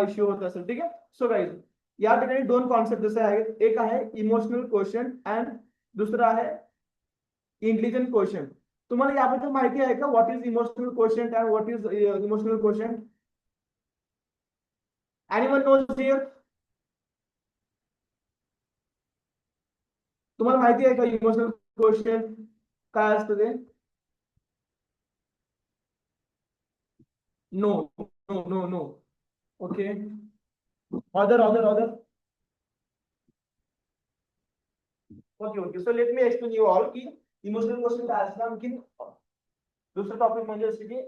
Issue होत असेल. ठीक आहे. सो गाईज, या ठिकाणी दोन कॉन्सेप्ट जसे आहेत, एक आहे इमोशनल क्वेश्चन अँड दुसरं आहे इंटेलिजंट क्वेश्चन. तुम्हाला याबद्दल माहिती आहे का? What is emotional question and what is emotional question? Anyone knows here? तुम्हाला माहिती आहे का इमोशनल क्वेश्चन काय असतं ते? No, no, no, no. Okay. Other. Okay. So let me explain you all की इमोशनल क्वेश्चन काय असतं. आणखी दुसरं टॉपिक म्हणजे असं की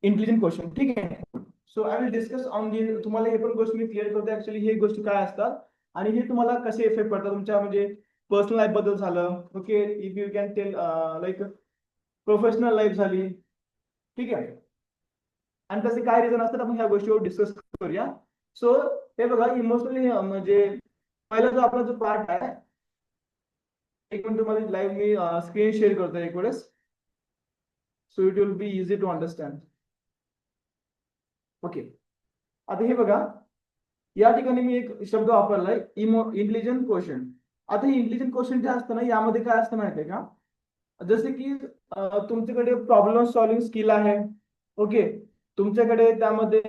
इंटेलिजंट क्वेश्चन. ठीक आहे. So I will discuss on the. तुम्हाला हे पण गोष्ट मी क्लिअर करतो ऍक्च्युली हे गोष्टी काय असतात आणि हे तुम्हाला कसे इफेक्ट पडतात तुमच्या म्हणजे पर्सनल लाईफ बद्दल झालं. Okay. If you can tell like professional life झाली. ठीक आहे. आणि तसे काय रिझन असतात आपण ह्या गोष्टीवर डिस्कस करूया. सो हे बघा इमोशनली म्हणजे पहिला जो आपला जो पार्ट आहे, एक मिनिट तुम्हाला लाईव्ह मी स्क्रीन शेअर करतो एक वेळेस. So it will be easy to understand. Okay. आता हे बघा या ठिकाणी मी एक शब्द वापरलाय इंटेलिजंट क्वेश्चन. आता हे इंटेलिजंट क्वेश्चन जे असतं ना यामध्ये काय असतं माहितीये का? जसे की तुमच्याकडे प्रॉब्लेम सॉल्विंग स्किल आहे. ओके. तुमच्याकडे त्यामध्ये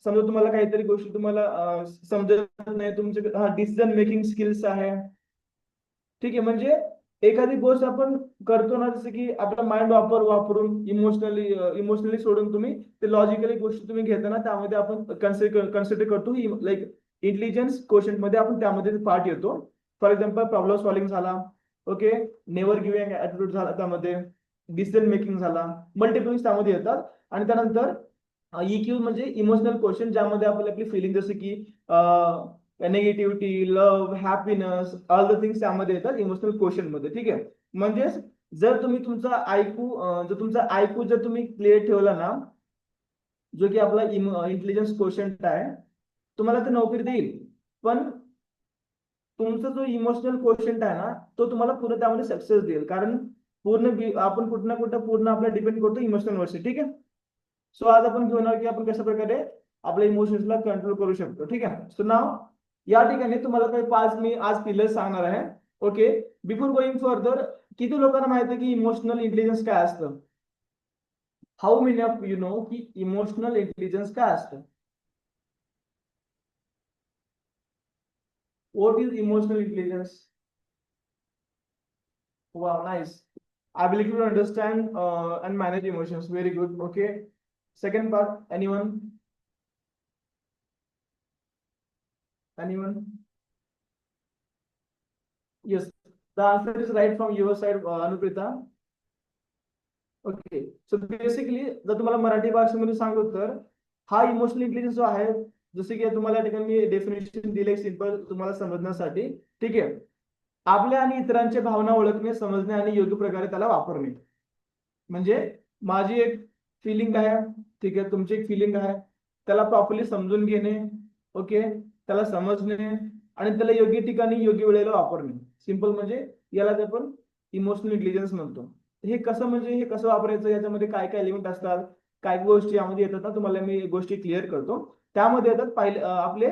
समजा तुम्हाला काहीतरी गोष्टी तुम्हाला समजत नाही, तुमच्याकडे डिसिजन मेकिंग स्किल्स आहे. ठीक आहे. म्हणजे एखादी गोष्ट आपण करतो ना, जसं की आपला माइंड वापरून इमोशनली सोडून तुम्ही ते लॉजिकली गोष्टी तुम्ही घेता ना, त्यामध्ये आपण कन्सिडर करतो लाईक इंटेलिजन्स क्वेश्चन मध्ये आपण त्यामध्ये पार्ट येतो. फॉर एक्झाम्पल प्रॉब्लेम सॉल्विंग झाला. ओके. नेव्हर गिव्हिंग ऍटिट्यूड झाला, त्यामध्ये डिसिजन मेकिंग झाला, मल्टिपल त्यामध्ये येतात. आणि त्यानंतर EQ म्हणजे इमोशनल क्वेश्चन, ज्यामध्ये आपली फिलिंग जसे की negativity, love, happiness, all the things त्यामध्ये येतात इमोशनल क्वेश्चन मध्ये. ठीक आहे. म्हणजे जर तुम्ही तुमचा आयकू जर तुम्ही क्लिअर ठेवला ना, जो की आपला इंटेलिजन्स क्वेश्चन आहे, तुम्हाला ते नोकरी देईल. पण तुमचा जो इमोशनल क्वेश्चन आहे ना, तो तुम्हाला पूर्ण त्यामध्ये सक्सेस देईल. कारण आपण कुठं ना कुठं पूर्ण आपला डिपेंड करतो इमोशनल वरती. ठीक आहे. सो आज आपण घेणार की आपण कशा प्रकारे आपल्या इमोशन्सला कंट्रोल करू शकतो. ठीक आहे. सो नाव या ठिकाणी तुम्हाला काही 5 मी आज पिलर्स सांगणार आहे. ओके. बिफोर गोइंग फर्दर, किती लोकांना माहिती आहे की इमोशनल इंटेलिजन्स काय असतं? How many of you know की इमोशनल इंटेलिजन्स काय असतं? What is emotional intelligence? Wow, nice. Ability to understand and manage emotions. Very good. Okay. Second part, anyone? Anyone? Yes, the answer is right from your side, Anuprita. Okay. So basically जर तुम्हाला मराठी भाषेमध्ये सांगू तर हा emotional intelligence जो आहे, जसे की तुम्हाला या ठिकाणी मी डेफिनेशन दिले सिंपल तुम्हाला समजण्यासाठी. ठीक आहे. आपल्या आणि इतरांच्या भावना ओळखणे, समजणे आणि योग्य प्रकारे त्याला वापरणे. म्हणजे माझी एक फिलिंग आहे, ठीक आहे, तुमची एक फिलिंग आहे, त्याला प्रॉपरली समजून घेणे. ओके. त्याला समजणे आणि त्याला योग्य ठिकाणी योग्य वेळेला वापरणे. सिंपल म्हणजे याला आपण इमोशनल इंटेलिजन्स म्हणतो. हे कसं म्हणजे हे कसं वापरायचं, याच्यामध्ये काय काय एलिमेंट असतात, काय गोष्टी यामध्ये येतात ना, तुम्हाला मी गोष्टी क्लिअर करतो. त्यामध्ये येतात पहिले आपले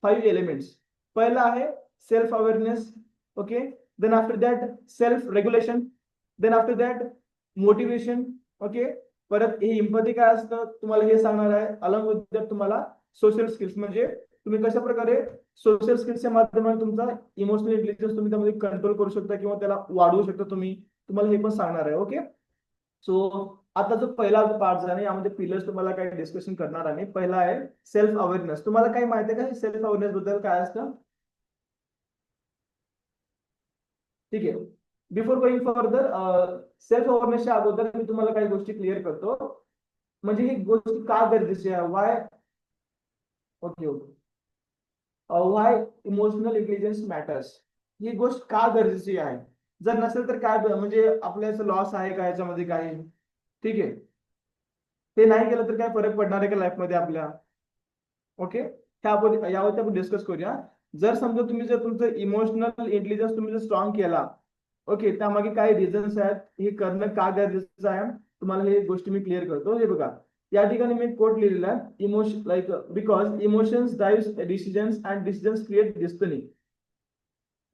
5 एलिमेंट्स. पहिला आहे self awareness. Okay. Then after that self regulation. Then after that motivation. Okay. परत हे इम्पॅथी काय असतं तुम्हाला हे सांगणार आहे. अलॉंग विथ दॅट तुम्हाला सोशल स्किल्स म्हणजे तुम्ही कशा प्रकारे सोशल स्किल्सच्या माध्यमातून तुमचा इमोशनल इंटेलिजन्स तुम्ही त्यामध्ये कंट्रोल करू शकता किंवा त्याला वाढवू शकता तुम्ही. तुम्हाला हे पण सांगणार आहे. ओके. सो आता जो पहिला पार्ट झाला यामध्ये पिलर्स तुम्हाला काही डिस्कशन करणार आहे. पहिला आहे सेल्फ अवेअरनेस. तुम्हाला काही माहिती आहे का सेल्फ अवेअरनेस बद्दल काय असतं? ठीक आहे. बिफोर गोइंग फर्दर, सेल्फ अवेअरनेसच्या अगोदर मी तुम्हाला काही गोष्टी क्लिअर करतो. म्हणजे ही गोष्ट का गरजेची आहे, why. Okay. Okay. Why emotional intelligence matters. ही गोष्ट का गरजेची आहे? जर नसेल तर काय म्हणजे आपल्याचं लॉस आहे का याच्यामध्ये काही? ठीक आहे. ते नाही केलं तर काय फरक पडणार आहे का लाईफ मध्ये आपल्या? ओके. यावरती आपण डिस्कस करूया. जर समजा तुम्ही जर तुमचं इमोशनल इंटेलिजन्स तुम्ही जर स्ट्रॉंग केला, ओके, त्यामागे काय रिझन्स आहेत, हे करणं का गरजेचं आहे, तुम्हाला हे गोष्टी मी क्लिअर करतो. हे बघा, या ठिकाणी मी कोट लिहिलेला आहे, emotion like because emotions drives decisions and decisions create destiny.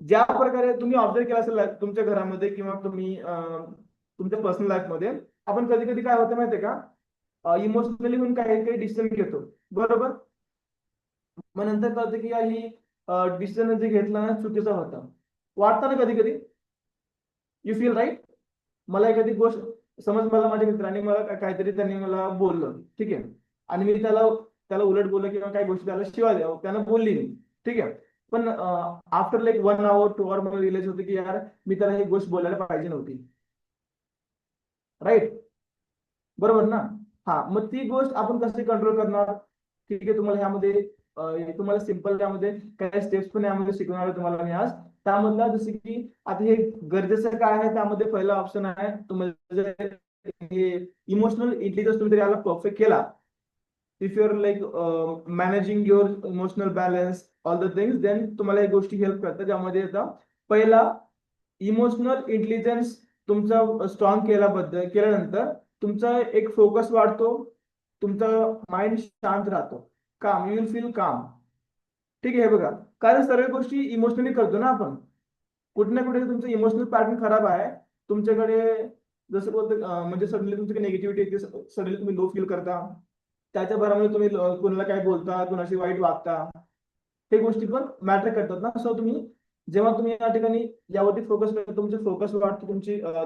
ज्या प्रकारे तुम्ही ऑब्झर्व केला असेल तुमच्या घरामध्ये किंवा तुम्ही तुमच्या पर्सनल लाईफ मध्ये, आपण कधी कधी काय होतं माहितीये का, इमोशनली होऊन काही काही डिसिजन घेतो, बरोबर. मग नंतर कळतं की ही डिसिजन जे घेतला ना चुकीचा होता, वाटतं ना कधी कधी. You feel right. मला एखादी गोष्ट, समज मला माझ्या मित्राने मला काहीतरी त्यांनी मला बोललं, ठीक आहे, आणि मी त्याला त्याला उलट बोललो किंवा काही गोष्टी त्याला शिवाय त्यानं बोलली नाही, ठीक आहे. पण आफ्टर लाईक 1 hour 2 hour मला रिअलाइज होते की यार मी त्याला ही गोष्ट बोलायला पाहिजे नव्हती. राईट, बरोबर ना. हा, मग ती गोष्ट आपण कशी कंट्रोल करणार, ठीक आहे. तुम्हाला ह्यामध्ये तुम्हाला सिंपल त्यामध्ये काही स्टेप्स पण यामध्ये शिकवणार आहे तुम्हाला मी आज. त्यामधला जसे की आता हे गरजेचं काय आहे, त्यामध्ये पहिला ऑप्शन आहे तुम्हाला इमोशनल इंटेलिजन्स तुम्ही याला परफेक्ट केला, if your like managing your emotional balance all the things, then तुम्हाला एक गोष्टी हेल्प करतात. ज्यामध्ये येतं पहिला, इमोशनल इंटेलिजन्स तुमचा स्ट्रॉंग केल्यानंतर तुमचा एक फोकस वाढतो, तुमचा माइंड शांत राहतो, काम, यू विल फील काम. ठीक आहे, बघा, कारण सर्व गोष्टी इमोशनली करतो ना आपण. कुठे ना कुठे तुमचं इमोशनल पॅटर्न खराब आहे तुमच्याकडे. जसं बोलतो म्हणजे सडनली तुमच्याकडे निगेटिव्हिटी येते, सडनली तुम्ही लो फील करता, त्याच्या भरामध्ये तुम्ही कोणाला काय बोलता, कोणाशी वाईट वागता, हे गोष्टी पण मॅटर करतात ना. सो तुम्ही जेव्हा तुम्ही या ठिकाणी यावरती फोकस करता, तुमचे फोकस वाढतो,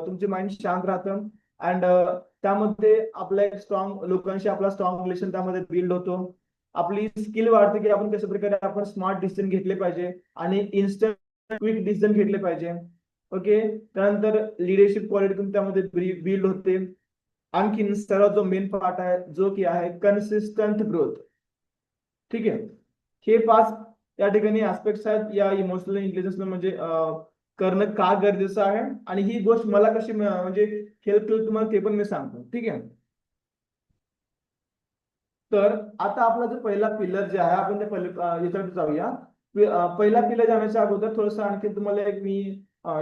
तुमची माइंड शांत राहतं. अँड त्यामध्ये आपला एक स्ट्रॉंग लोकांशी आपला स्ट्रॉंग रिलेशन त्यामध्ये बिल्ड होतो. आपली स्किल वाढते की आपण कशा प्रकारे आपण स्मार्ट डिसिजन घेतले पाहिजे आणि इन्स्टंट क्विक डिसिजन घेतले पाहिजे. ओके, त्यानंतर लिडरशिप क्वालिटी त्यामध्ये बिल्ड होते. आणखीन सर्वात जो मेन पार्ट आहे जो की आहे कन्सिस्टंट ग्रोथ. ठीक आहे, हे 5 या ठिकाणी ऍस्पेक्ट्स आहेत या इमोशनल इंटेलिजन्स म्हणजे करणं का गरजेचं आहे, आणि ही गोष्ट मला कशी म्हणजे हेल्प केली तुम्हाला ते पण मी सांगतो. ठीक आहे, तर आता आपला जो पहिला पिलर जे आहे आपण त्या याच्यावर जाऊया. पहिला पिलर जाण्याच्या अगोदर थोडस आणखी तुम्हाला एक मी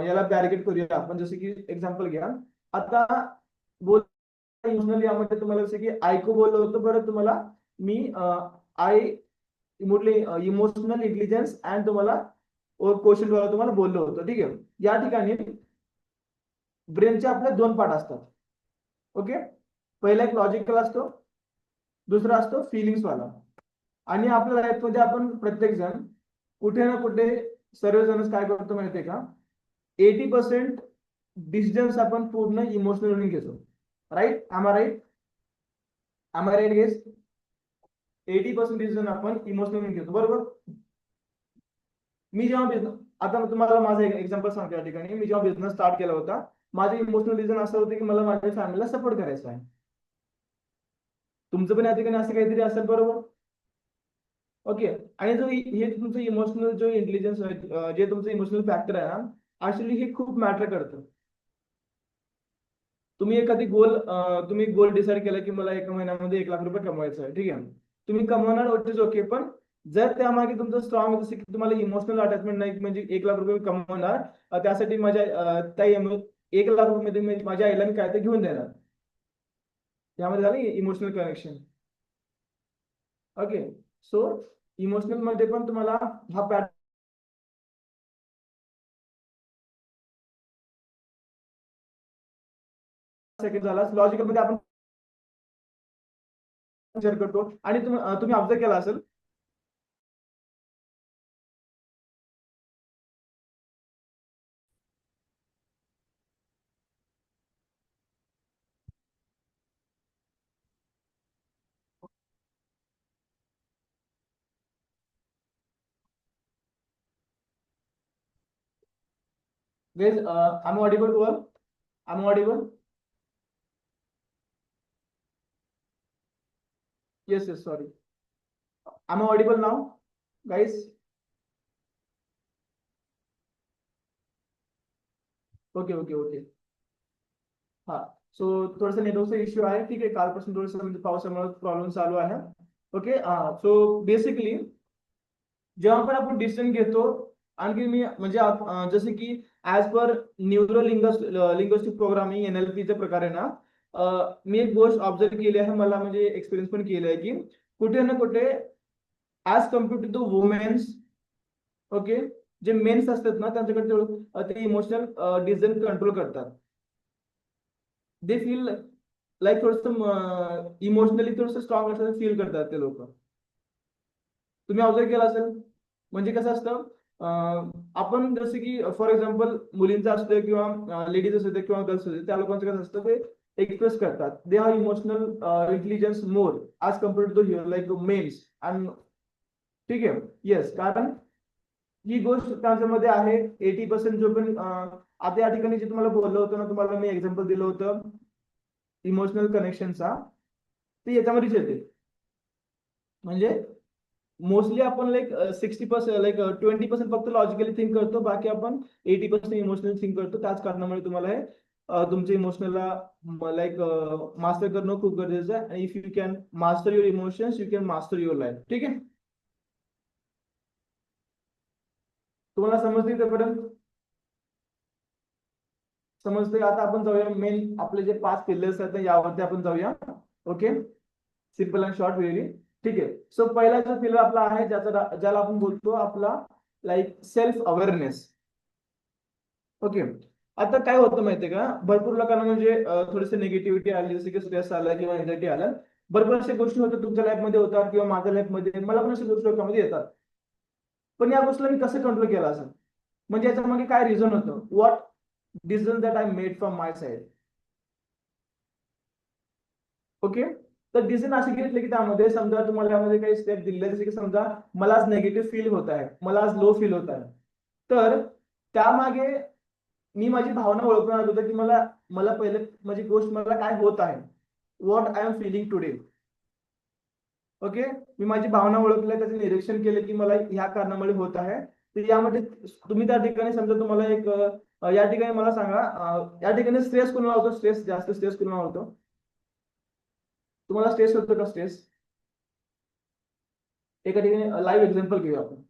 याला बॅरिकेड करूया आपण. जसे की एक्झाम्पल घ्या, आता बोल इमोशनल यामध्ये तुम्हाला जसे की ऐकू बोललो होतो बरं तुम्हाला मी, आय मोठले इमोशनल इंटेलिजन्स अँड तुम्हाला क्वेश्चन तुम्हाला बोललो होतो. ठीक आहे, या ठिकाणी ब्रेनचे आपले 2 पार्ट असतात. ओके, पहिला एक लॉजिकल असतो, दुसरा असतो फिलिंग्स वाला. आणि आपल्या लाईफ मध्ये आपण प्रत्येक जण कुठे ना कुठे सर्वजण काय करतो माहितीये का, 80% डिसिजन्स आपण पूर्ण इमोशनल घेतो. राईट, आम राईट, आम राईट गेस. 80% डिसिजन आपण इमोशनल घेतो, बरोबर. मी जेव्हा बिझनेस, आता तुम्हाला माझं एक एक्झाम्पल सांगतो. या ठिकाणी मी जेव्हा बिझनेस स्टार्ट केला होता, माझे इमोशनल रिझन असं होतं की मला माझ्या फॅमिलीला सपोर्ट करायचा आहे. तुमचं पण या ठिकाणी असं काहीतरी असेल, बरोबर. ओके, आणि जो हे तुमचं इमोशनल जो इंटेलिजन्स जे तुमचं इमोशनल फॅक्टर आहे ना, ऍक्च्युली हे खूप मॅटर करतं. तुम्ही एखादी तुम्ही गोल डिसाईड केला की मला 1 महिन्यामध्ये 1 लाख रुपये कमवायचं आहे. ठीक आहे, तुम्ही कमवणार ओके, पण जर त्यामागे तुमचं स्ट्रॉंग जसं की तुम्हाला इमोशनल अटॅचमेंट नाही म्हणजे 1 लाख रुपये कमवणार, त्यासाठी माझ्या ताई 1 लाख रुपये मध्ये माझ्या आईला मी काय ते घेऊन देणार, त्यामध्ये झालं emotional connection. Okay, so emotional मध्ये पण तुम्हाला हा पॅटर्न सेकंड झाला. लॉजिकल मध्ये आपण शेअर करतो, आणि तुम्ही ऑब्झर्व केला असेल guys, I'm audible to all. I'm audible. Yes, yes, sorry. I'm audible now, guys. Okay okay okay. हा, सो थोडंसं नेटवर्कचा इश्यू आहे. ठीक आहे, कालपासून थोडंसं म्हणजे पावसामुळे प्रॉब्लेम चालू आहे. ओके, सो बेसिकली जेव्हा पण आपण डिसिजन घेतो, आणखी मी म्हणजे जसे की as per neuro linguistic programming NLP च्या प्रकारे ना, मी एक गोष्ट ऑब्झर्व केली आहे, मला म्हणजे एक्सपिरियन्स पण केलं आहे की कुठे ना कुठे as compared to the women's, okay, जे मेन्स असतात ना त्यांच्याकडे ते इमोशनल डिझाईन कंट्रोल करतात. दे फील लाईक थोडंसं इमोशनली थोडंसं स्ट्रॉंग असं फील करतात ते लोक. तुम्ही ऑब्झर्व केलं असेल. म्हणजे कसं असतं, आपण जसं की फॉर एक्झाम्पल मुलींचं असतं किंवा लेडीज असू दे किंवा गर्ल्स असू दे, त्या लोकांचं कसं असतं ते एक्सप्रेस करतात. They are emotional intelligence more as compared to like men's. And ठीक आहे, येस, कारण ही गोष्ट त्यांच्यामध्ये आहे. 80% जो पण आता या ठिकाणी जे तुम्हाला बोललं होतं ना, तुम्हाला मी एक्झाम्पल दिलं होतं इमोशनल कनेक्शनचा, ते याच्यामध्येच येते. म्हणजे मोस्टली आपण लाईक 60% लाईक 20% फक्त लॉजिकली थिंक करतो, बाकी आपण 80% इमोशनली थिंक करतो. त्याच कारणामुळे तुम्हाला हे तुमच्या इमोशनलला लाईक मास्टर करणं खूप गरजेचं आहे. आणि if you can master your emotions, you can master your life. ठीक आहे, तुम्हाला समजते इथपर्यंत? समजते. आता आपण जाऊया मेन आपले जे 5 पिलर्स आहेत ना, यावरती आपण जाऊया. Okay, simple and short very. ठीक आहे. सो पहिला जो पिलर आपला आहे ज्याला आपण बोलतो आपला लाईक सेल्फ अवेअरनेस. ओके, आता काय होतं माहितीये का, भरपूर लोकांना म्हणजे थोडीशी निगेटिव्हिटी आली, जसं की स्ट्रेस आला किंवा एन्झायटी आला. भरपूर अशा गोष्टी होतात, तुमच्या लाईफमध्ये होतात किंवा माझ्या लाईफमध्ये, मला पण अशा गोष्टी डोक्यामध्ये येतात. पण या गोष्टीला मी कसं कंट्रोल केला असेल, म्हणजे याच्या मागे काय रिझन होतं, what decision that I made from my side. Okay, तर डिसिजन असे घेतले की त्यामध्ये समजा तुम्हाला यामध्ये काही स्टेप दिले, जसे की समजा मला आज नेगेटिव्ह फील होत आहे, मला आज लो फील होत आहे, तर त्यामागे मी माझी भावना ओळखून आलो होतं की मला मला पहिले माझी गोष्ट मला काय होत आहे, what I am feeling today. Okay, मी माझी भावना ओळखल्या, त्याचे निरीक्षण केले की मला ह्या कारणामुळे होत आहे. तर यामध्ये तुम्ही त्या ठिकाणी समजा तुम्हाला एक या ठिकाणी मला सांगा, या ठिकाणी स्ट्रेस कोणाला होतो, स्ट्रेस जास्त स्ट्रेस कोणाला होतो, तुम्हाला स्ट्रेस होतो का स्ट्रेस? एका ठिकाणी लाईव्ह एक्झाम्पल घेऊया आपण.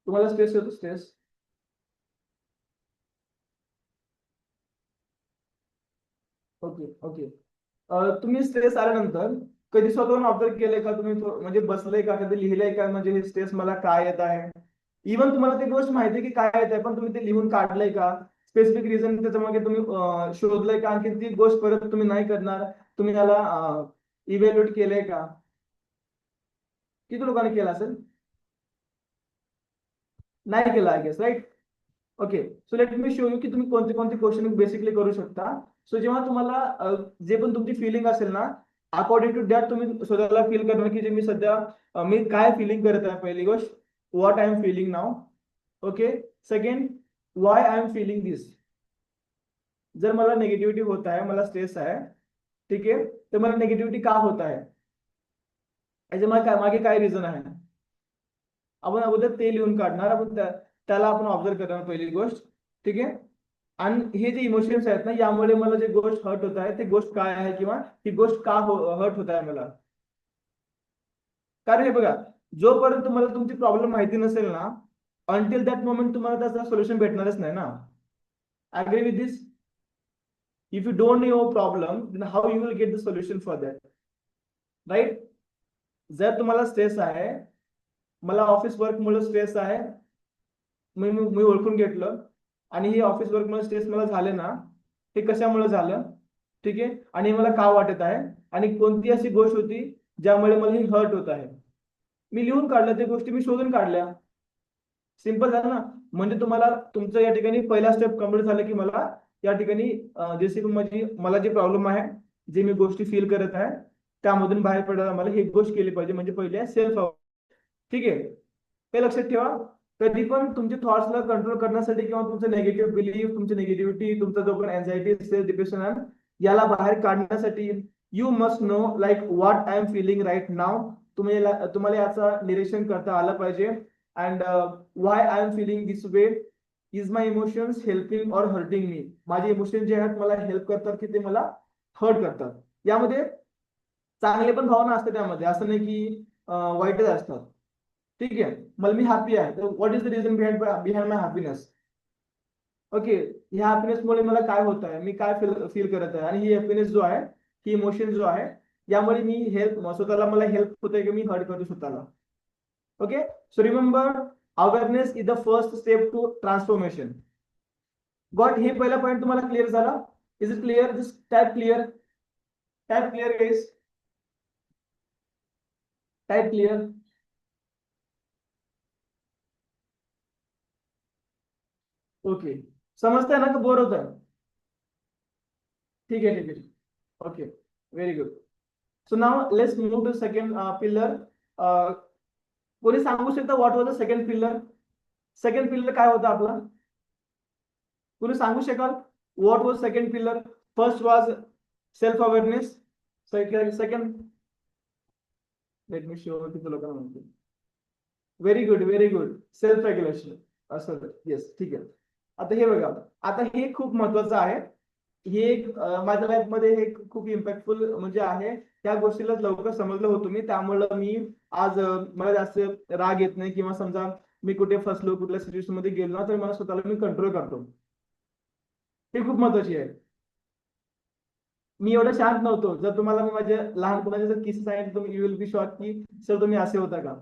तुम्हाला स्ट्रेस होतो स्ट्रेस? Okay okay. तुम्ही स्ट्रेस आल्यानंतर कधी स्वतःहून ऑब्झर्व केलंय का तुम्ही, म्हणजे बसलंय का, कधी लिहिलंय का, म्हणजे हे स्ट्रेस मला काय येत आहे? इव्हन तुम्हाला ती गोष्ट माहिती आहे की काय येत आहे, पण तुम्ही ते लिहून काढलंय का? स्पेसिफिक रिझन त्याच्यामागे तुम्ही शोधलंय का, आणखी ती गोष्ट परत तुम्ही नाही करणार, तुम्ही त्याला इव्हॅल्युएट केलंय का? किती लोकांनी केलं असेल? नाही केलं I guess, right? Okay, so let me show you की तुम्ही कोणते कोणते क्वेश्चन बेसिकली करू शकता. सो जेव्हा तुम्हाला जे पण तुमची फिलिंग असेल ना, अकॉर्डिंग टू दॅट तुम्ही स्वतःला फील करणार की जे मी सध्या मी काय फिलिंग करत आहे. पहिली गोष्ट, what I am feeling now. Okay, second, why I am feeling this. जर मला निगेटिव्हिटी होत आहे, मला स्ट्रेस आहे, ठीक आहे, तर मला निगेटिव्हिटी का होत आहे, याच्या मागे काय रिझन आहे, आपण अगोदर ते लिहून काढणार. आपण त्याला आपण ऑब्झर्व करणार पहिली गोष्ट. ठीक आहे, आणि हे जे इमोशन्स आहेत ना, यामुळे मला जे गोष्ट हर्ट होत आहे, ते गोष्ट काय आहे किंवा ही गोष्ट का हर्ट होत आहे मला. कारण हे बघा, जोपर्यंत तुम्हाला तुमची प्रॉब्लेम माहिती नसेल ना, अंटिल दॅट मोमेंट तुम्हाला त्याचा सोल्युशन भेटणारच नाही ना. Agree with this? If you don't know your problem, then how you will get the solution for that, right? जर तुम्हाला स्ट्रेस आहे, मला ऑफिस वर्क मुळे स्ट्रेस आहे, मी ओळखून घेतलं, आणि हे ऑफिस वर्क मुळे स्ट्रेस मला झाले ना, ते कशामुळे झालं, ठीक आहे, आणि मला का वाटत आहे, आणि कोणती अशी गोष्ट होती ज्यामुळे मला ही हर्ट होत आहे, मी लिहून काढलं, त्या गोष्टी मी शोधून काढल्या. सिंपल झालं ना. म्हणजे तुम्हाला तुमचं या ठिकाणी पहिला स्टेप कम्प्लीट झालं की मला या ठिकाणी जशी माझी मला जे प्रॉब्लेम आहे, जे मी गोष्टी फील करत आहे, त्यामधून बाहेर पडायला मला ही गोष्ट केली पाहिजे, म्हणजे पहिले सेल्फ. ठीक आहे, हे लक्षात ठेवा. कधी पण तुमच्या थॉट्सला कंट्रोल करण्यासाठी किंवा तुमचं निगेटिव्ह बिलीफ, तुमची निगेटिव्हिटी, तुमचा जो पण एन्झायटी, स्ट्रेस, डिप्रेशन आहे, याला बाहेर काढण्यासाठी you must know like what I am feeling right now. तुम्हाला याचं निरीक्षण करता आलं पाहिजे. And why I am feeling this way, is my emotions helping और हर्टिंग मी. माझे इमोशन जे आहेत मला हेल्प करतात की ते मला हर्ट करतात. यामध्ये चांगले पण भावना असते त्यामध्ये, असं नाही की वाईटच असतात. ठीक आहे, मला मी हॅपी आहे, तर what is the reason behind my happiness. Okay, ह्या हॅपीनेसमुळे मला काय होत आहे, मी काय फील करत आहे, आणि ही हॅपीनेस जो आहे, ही इमोशन जो आहे, यामुळे मी हेल्प स्वतःला, मला हेल्प होते की मी हर्ट करतो स्वतःला. Okay, so remember, awareness is the first step to transformation. Got, हे पहिला पॉईंट तुम्हाला क्लिअर झाला? Is it clear? This type clear? Type clear guys? Type clear? Okay, समजताय ना का बोर होत आहे? ठीक आहे, ठीक आहे, okay, very good. So now let's move to second pillar. कोणी सांगू शकता what was the second pillar? Second pillar काय होता आपला? कोणी सांगू शकाल what was second pillar? First was self awareness. Second, late me show किती लोकांना म्हणतो. Very good, very good, self regulation. असं, येस, ठीक आहे. आता हे बघा, आता हे खूप महत्वाचं आहे. हे एक माझ्या लाईफ मध्ये हे खूप इम्पॅक्टफुल म्हणजे आहे. त्या गोष्टीला लवकर समजलं होतं मी, त्यामुळे मी आज मला जास्त राग येत नाही, किंवा समजा मी कुठे फसलो, कुठल्या सिच्युएशन मध्ये गेलो ना, तर मला स्वतःला मी कंट्रोल करतो. हे खूप महत्वाची आहे. मी एवढं शांत नव्हतो. जर तुम्हाला मी माझ्या लहानपणाचे जर किस्से सांगितले, तुम्ही यू विल बी शॉक की सर तुम्ही असे होता का.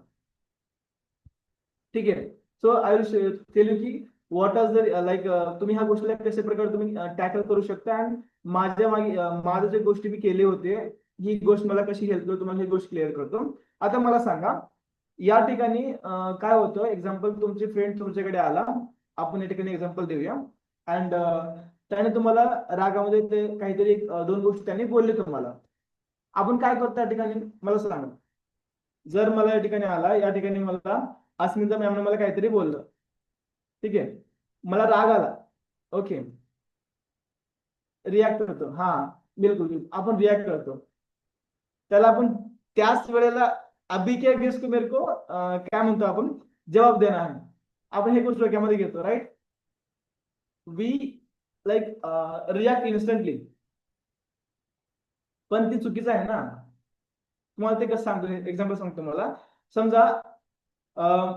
ठीक आहे, so I will tell you की व्हॉट आर द लाईक, तुम्ही ह्या गोष्टीला कशा प्रकारे तुम्ही टॅकल करू शकता, आणि माझ्या मागे माझ्या जे गोष्टी मी केले होते, ही गोष्ट मला कशी हेल्प करतो, तुम्हाला ही गोष्ट क्लिअर करतो. आता मला सांगा, या ठिकाणी काय होतं, एक्झाम्पल तुमचे फ्रेंड तुमच्याकडे आला, आपण या ठिकाणी एक्झाम्पल देऊया, अँड त्याने तुम्हाला रागामध्ये ते काहीतरी दोन गोष्टी त्यांनी बोलले तुम्हाला. आपण काय करतो या ठिकाणी मला सांगा. जर मला या ठिकाणी आला, या ठिकाणी मला अस्मिता मॅमने मला काहीतरी बोललं, ठीक आहे, मला राग आला. ओके, रिॲक्ट करतो, हा, बिलकुल बिलकुल, आपण रिॲक्ट करतो. त्याला आपण त्याच वेळेला अभी क्या गेस को मेरे को काय म्हणतो आपण, जबाब देणं आहे. आपण हे गोष्ट डोक्यामध्ये घेतो, right. We like react instantly, पण ती चुकीचं आहे ना. तुम्हाला ते कसं सांगतो, एक्झाम्पल सांगतो मला. समजा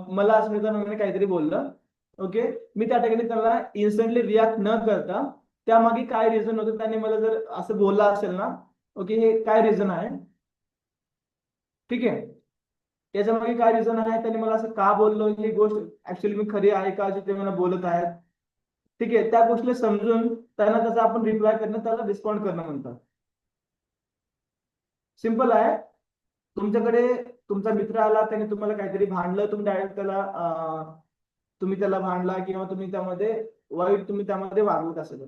मला अस्मिता मॅमने काहीतरी बोललं, ओके, मी त्या ठिकाणी त्याला इन्स्टंटली रिॲक्ट न करता, त्यामागे काय रिझन होतं, त्याने मला जर असं बोलला असेल ना, ओके, हे काय रिझन आहे, ठीक आहे, त्याच्यामागे काय रिझन आहे, त्याने मला असं का बोललो, ही गोष्ट ऍक्च्युअली मी खरी आहे का, जे ते मला बोलत आहेत, ठीक आहे, त्या गोष्टीला समजून त्यांना त्याचा आपण रिप्लाय करणं, त्याला रिस्पॉन्ड करणं म्हणतात. सिंपल आहे. तुमच्याकडे तुमचा मित्र आला, त्याने तुम्हाला काहीतरी भांडलं, तुम्ही डायरेक्ट त्याला तुम्ही त्याला भांडला, किंवा तुम्ही त्यामध्ये वाईट तुम्ही त्यामध्ये वागवत असेल,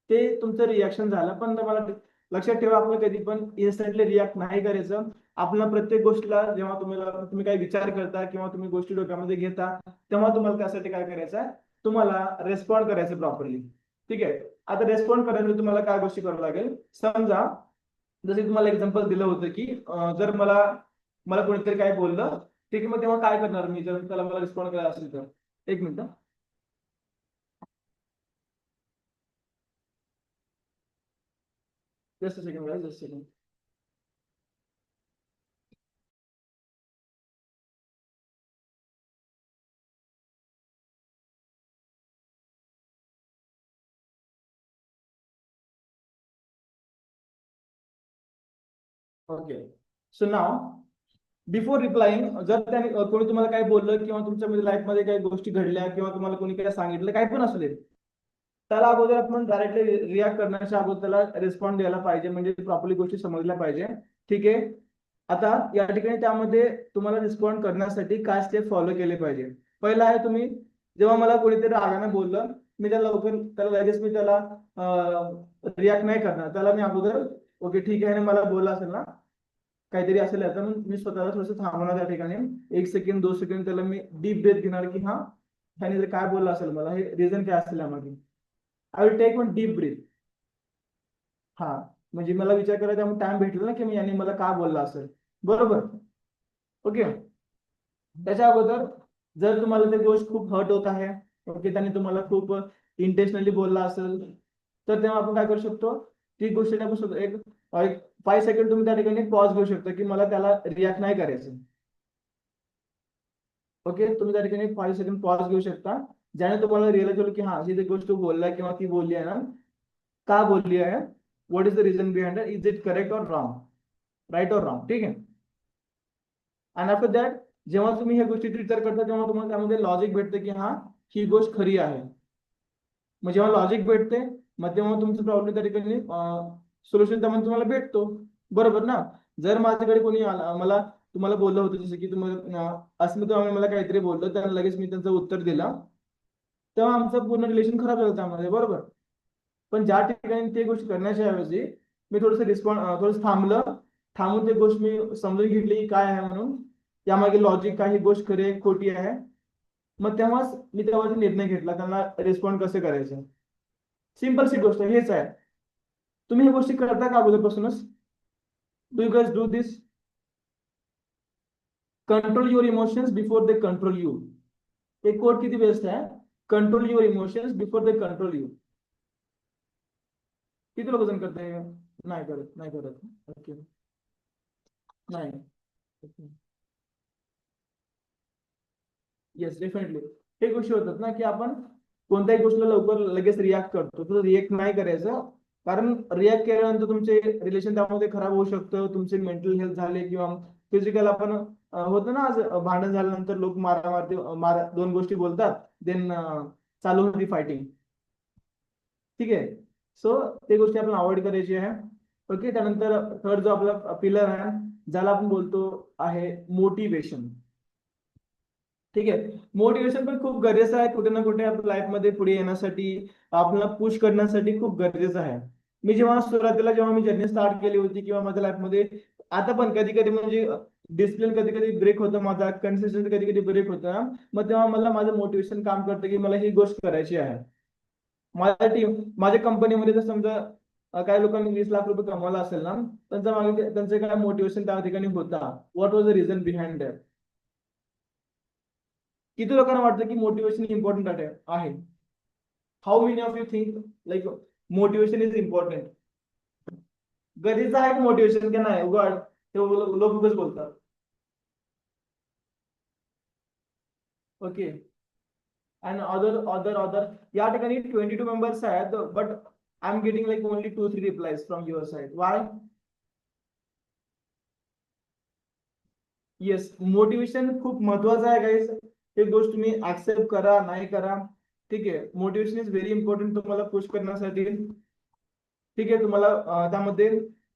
ते तुमचं रिॲक्शन झालं. पण तुम्हाला लक्षात ठेवा, आपण कधी पण इन्स्टंटली रिॲक्ट नाही करायचं. आपल्या प्रत्येक गोष्टीला जेव्हा तुम्ही काही विचार करता, किंवा तुम्ही गोष्टी डोक्यामध्ये घेता, तेव्हा तुम्हाला त्यासाठी काय करायचं आहे, तुम्हाला रेस्पॉन्ड करायचं प्रॉपरली. ठीक आहे, आता रेस्पॉन्ड करायला तुम्हाला काय गोष्टी करावं लागेल. समजा जसे तुम्हाला एक्झाम्पल दिलं होतं की जर मला मला कोणीतरी काय बोललं, ठीक आहे, मग तेव्हा काय करणार मी, जर त्याला मला रिस्पॉन्ड करायला असेल तर. एक minute, just second, just second. Okay, so now before replying, जर त्याने कोणी तुम्हाला काय बोललं, किंवा तुमच्या लाईफ मध्ये काही गोष्टी घडल्या, किंवा तुम्हाला कोणी काय सांगितलं, काय पण असू दे, त्याला अगोदर आपण डायरेक्टली रिॲक्ट करण्याच्या अगोदर त्याला रिस्पॉन्ड द्यायला पाहिजे, म्हणजे प्रॉपरली गोष्टी समजल्या पाहिजे. ठीक आहे, आता या ठिकाणी त्यामध्ये तुम्हाला रिस्पॉन्ड करण्यासाठी काय स्टेप फॉलो केले पाहिजे. पहिला आहे, तुम्ही जेव्हा मला कोणीतरी रागाने बोललं, मी त्याला लवकर त्याला लगेच मी त्याला रिॲक्ट नाही करणार. त्याला मी अगोदर ओके ठीक आहे, मला बोलला असेल ना, काहीतरी असेल तर मग मी स्वतःला थोडंसं थांबवणार त्या ठिकाणी. 1 सेकंड 2 सेकंड त्याला मी डीप ब्रेथ घेणार, की हा, त्याने जर काय बोललं असेल मला, हे रिझन काय असेल यामागे. I will take one deep breath. हा, म्हणजे मला विचार करायला त्यामुळे टाइम भेटला ना, की मी याने मला का बोलला असेल. बरोबर, ओके. त्याच्या अगोदर जर तुम्हाला ते गोष्ट खूप हर्ट होत आहे, ओके, त्याने तुम्हाला खूप इंटेन्शनली बोलला असेल, तर तेव्हा आपण काय करू शकतो, ती गोष्ट आपण एक एक 5 सेकंड तुम्ही त्या ठिकाणी पॉज घेऊ शकता, की मला त्याला रिॲक्ट नाही करायचं. ओके, तुम्ही त्या ठिकाणी 5 सेकंड पॉज घेऊ शकता, ज्याने तुम्हाला रिअलाइज होईल की हा ही जी गोष्ट बोललाय किंवा ती बोलली आहे ना, का बोलली आहे, what is the reason behind it, is it correct और रॉंग, राईट और रॉंग, ठीक आहे. आणि आफ्टर दॅट जेव्हा तुम्ही ह्या गोष्टी विचार करता तेव्हा तुम्हाला त्यामध्ये लॉजिक भेटते की हा ही गोष्ट खरी आहे. मग जेव्हा लॉजिक भेटते मग तेव्हा तुमचं प्रॉब्लेम त्या ठिकाणी सोल्युशन त्यामध्ये तुम्हाला भेटतो, बरोबर ना. जर माझ्याकडे कोणी मला तुम्हाला बोललं होतं जसं की तुम्हाला अस्मिता मला काहीतरी बोललं त्यांना लगेच मी त्यांचं उत्तर दिलं, तेव्हा आमचं पूर्ण रिलेशन खराब झालं त्यामध्ये, बरोबर. पण ज्या ठिकाणी ते गोष्ट करण्याच्या ऐवजी मी थोडंसं थोडंसं थांबून ते गोष्ट मी समजून घेतली की काय आहे म्हणून, यामागे लॉजिक काही गोष्ट खरी आहे खोटी आहे, मग तेव्हाच मी तेव्हा निर्णय घेतला त्यांना रिस्पॉन्ड कसं करायचं. सिंपल सी गोष्ट हेच आहे. तुम्ही ही गोष्टी करता का अगोदरपासूनच? Do you guys do this? Control your emotions before they control you. एक कोट किती बेस्ट आहे, control your emotions before they control you. किती लोक जण करते? नाही करत, नाही करत. ओके. नाही. Yes definitely. हे गोष्टी होतात ना की आपण कोणत्याही गोष्टीला लवकर लगेच रिॲक्ट करतो, तर रिॲक्ट नाही करायचं. कारण रिॲक्ट केल्यानंतर तुमचे रिलेशन त्यामध्ये खराब होऊ शकतं, तुमचे मेंटल हेल्थ झाले किंवा फिजिकल आपण होतं ना, आज भांडण झाल्यानंतर लोक दोन गोष्टी बोलतात, देन चालू होती फायटिंग, ठीक आहे. सो ते गोष्टी आपण अवॉइड करायची आहे. ओके. त्यानंतर थर्ड जो आपला पिलर आहे ज्याला आपण बोलतो आहे मोटिवेशन, ठीक आहे. मोटिवेशन पण खूप गरजेचं आहे कुठे ना कुठे आपल्या लाईफ मध्ये पुढे येण्यासाठी, आपल्याला पुश करण्यासाठी खूप गरजेचं आहे. मी जेव्हा सुरुवातीला जेव्हा मी जर्नी स्टार्ट केली होती किंवा माझ्या लाईफ मध्ये आता पण कधी कधी म्हणजे डिसिप्लिन कधी कधी ब्रेक होतं, माझा कन्सिस्टन्सी कधी कधी ब्रेक होतं, मग तेव्हा मला माझं मोटिवेशन काम करतं की मला ही गोष्ट करायची आहे. माझ्या कंपनीमध्ये जर समजा काही लोकांनी 20 लाख रुपये कमवला असेल ना, त्यांचा मागे त्यांचं काय मोटिवेशन त्या ठिकाणी होता, what was the reason behind that. किती लोकांना वाटतं की मोटिवेशन इम्पॉर्टंट आहे? How many of you think like motivation is important? गरजेचं आहे मोटिवेशन की नाही उगाड ते लोक उगाच बोलतात. ओके. अँड अदर या ठिकाणी 22 मेंबर्स आहेत, but I am getting like only 2-3 replies from your side. Y? Yes, motivation खूप महत्वाचं आहे गाईज. एक गोष्ट तुम्ही ऍक्सेप्ट करा नाही करा, ठीक आहे. मोटिवेशन इज व्हेरी इम्पॉर्टंट तुम्हाला पुश करण्यासाठी, ठीक आहे. तुम्हाला त्यामध्ये